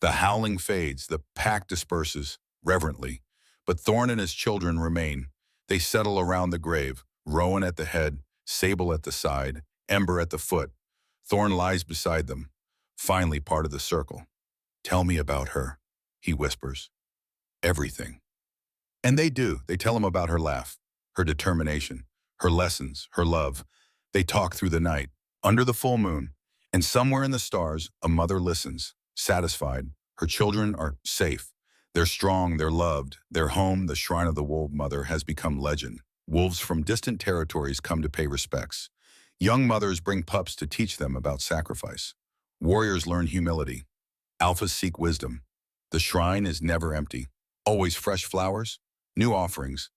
The howling fades, the pack disperses, reverently. But Thorn and his children remain. They settle around the grave, Rowan at the head, Sable at the side, Ember at the foot. Thorn lies beside them, finally part of the circle. Tell me about her, he whispers. Everything. And they do. They tell him about her laugh, her determination, her lessons, her love. They talk through the night, under the full moon, and somewhere in the stars, a mother listens, satisfied. Her children are safe. They're strong, they're loved. Their home, the shrine of the wolf mother, has become legend. Wolves from distant territories come to pay respects. Young mothers bring pups to teach them about sacrifice. Warriors learn humility. Alphas seek wisdom. The shrine is never empty. Always fresh flowers, new offerings.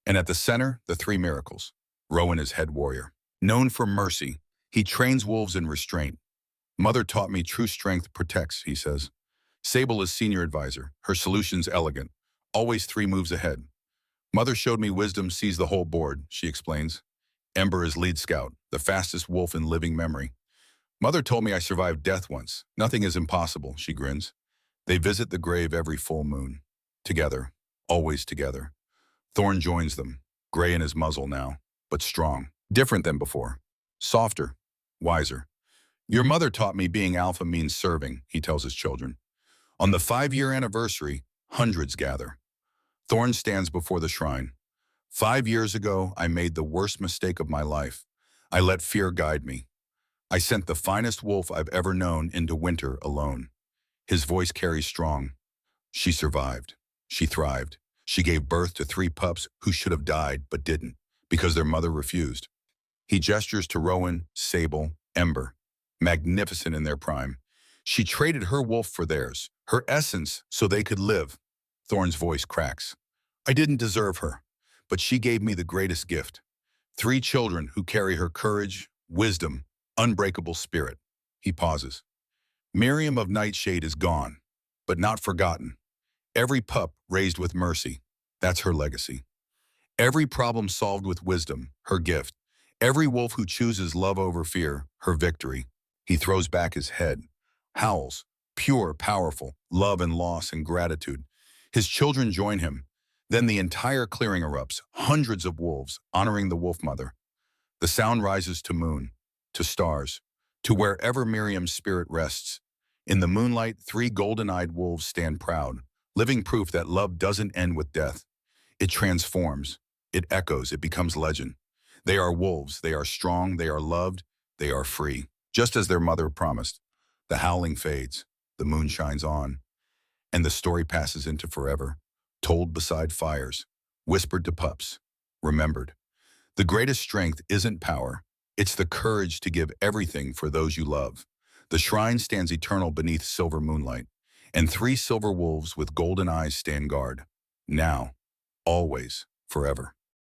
And at the center, the three miracles. Rowan is head warrior. Known for mercy, he trains wolves in restraint. Mother taught me true strength protects, he says. Sable is senior advisor, her solutions elegant, always 3 moves ahead. Mother showed me wisdom sees the whole board, she explains. Ember is lead scout, the fastest wolf in living memory. Mother told me I survived death once. Nothing is impossible, she grins. They visit the grave every full moon. Together, always together. Thorn joins them, gray in his muzzle now, but strong, different than before. Softer, wiser. Your mother taught me being alpha means serving, he tells his children. On the 5-year anniversary, hundreds gather. Thorn stands before the shrine. 5 years ago, I made the worst mistake of my life. I let fear guide me. I sent the finest wolf I've ever known into winter alone. His voice carries strong. She survived. She thrived. She gave birth to 3 pups who should have died but didn't, because their mother refused. He gestures to Rowan, Sable, Ember, magnificent in their prime. She traded her wolf for theirs, her essence, so they could live. Thorn's voice cracks. I didn't deserve her, but she gave me the greatest gift. 3 children who carry her courage, wisdom, unbreakable spirit. He pauses. Miriam of Nightshade is gone, but not forgotten. Every pup raised with mercy, that's her legacy. Every problem solved with wisdom, her gift. Every wolf who chooses love over fear, her victory. He throws back his head, howls, pure, powerful, love and loss and gratitude. His children join him. Then the entire clearing erupts, hundreds of wolves honoring the wolf mother. The sound rises to moon, to stars, to wherever Miriam's spirit rests. In the moonlight, three golden-eyed wolves stand proud, living proof that love doesn't end with death. It transforms, it echoes, it becomes legend. They are wolves, they are strong, they are loved, they are free. Just as their mother promised. The howling fades, the moon shines on, and the story passes into forever, told beside fires, whispered to pups, remembered. The greatest strength isn't power, it's the courage to give everything for those you love. The shrine stands eternal beneath silver moonlight, and three silver wolves with golden eyes stand guard. Now, always, forever.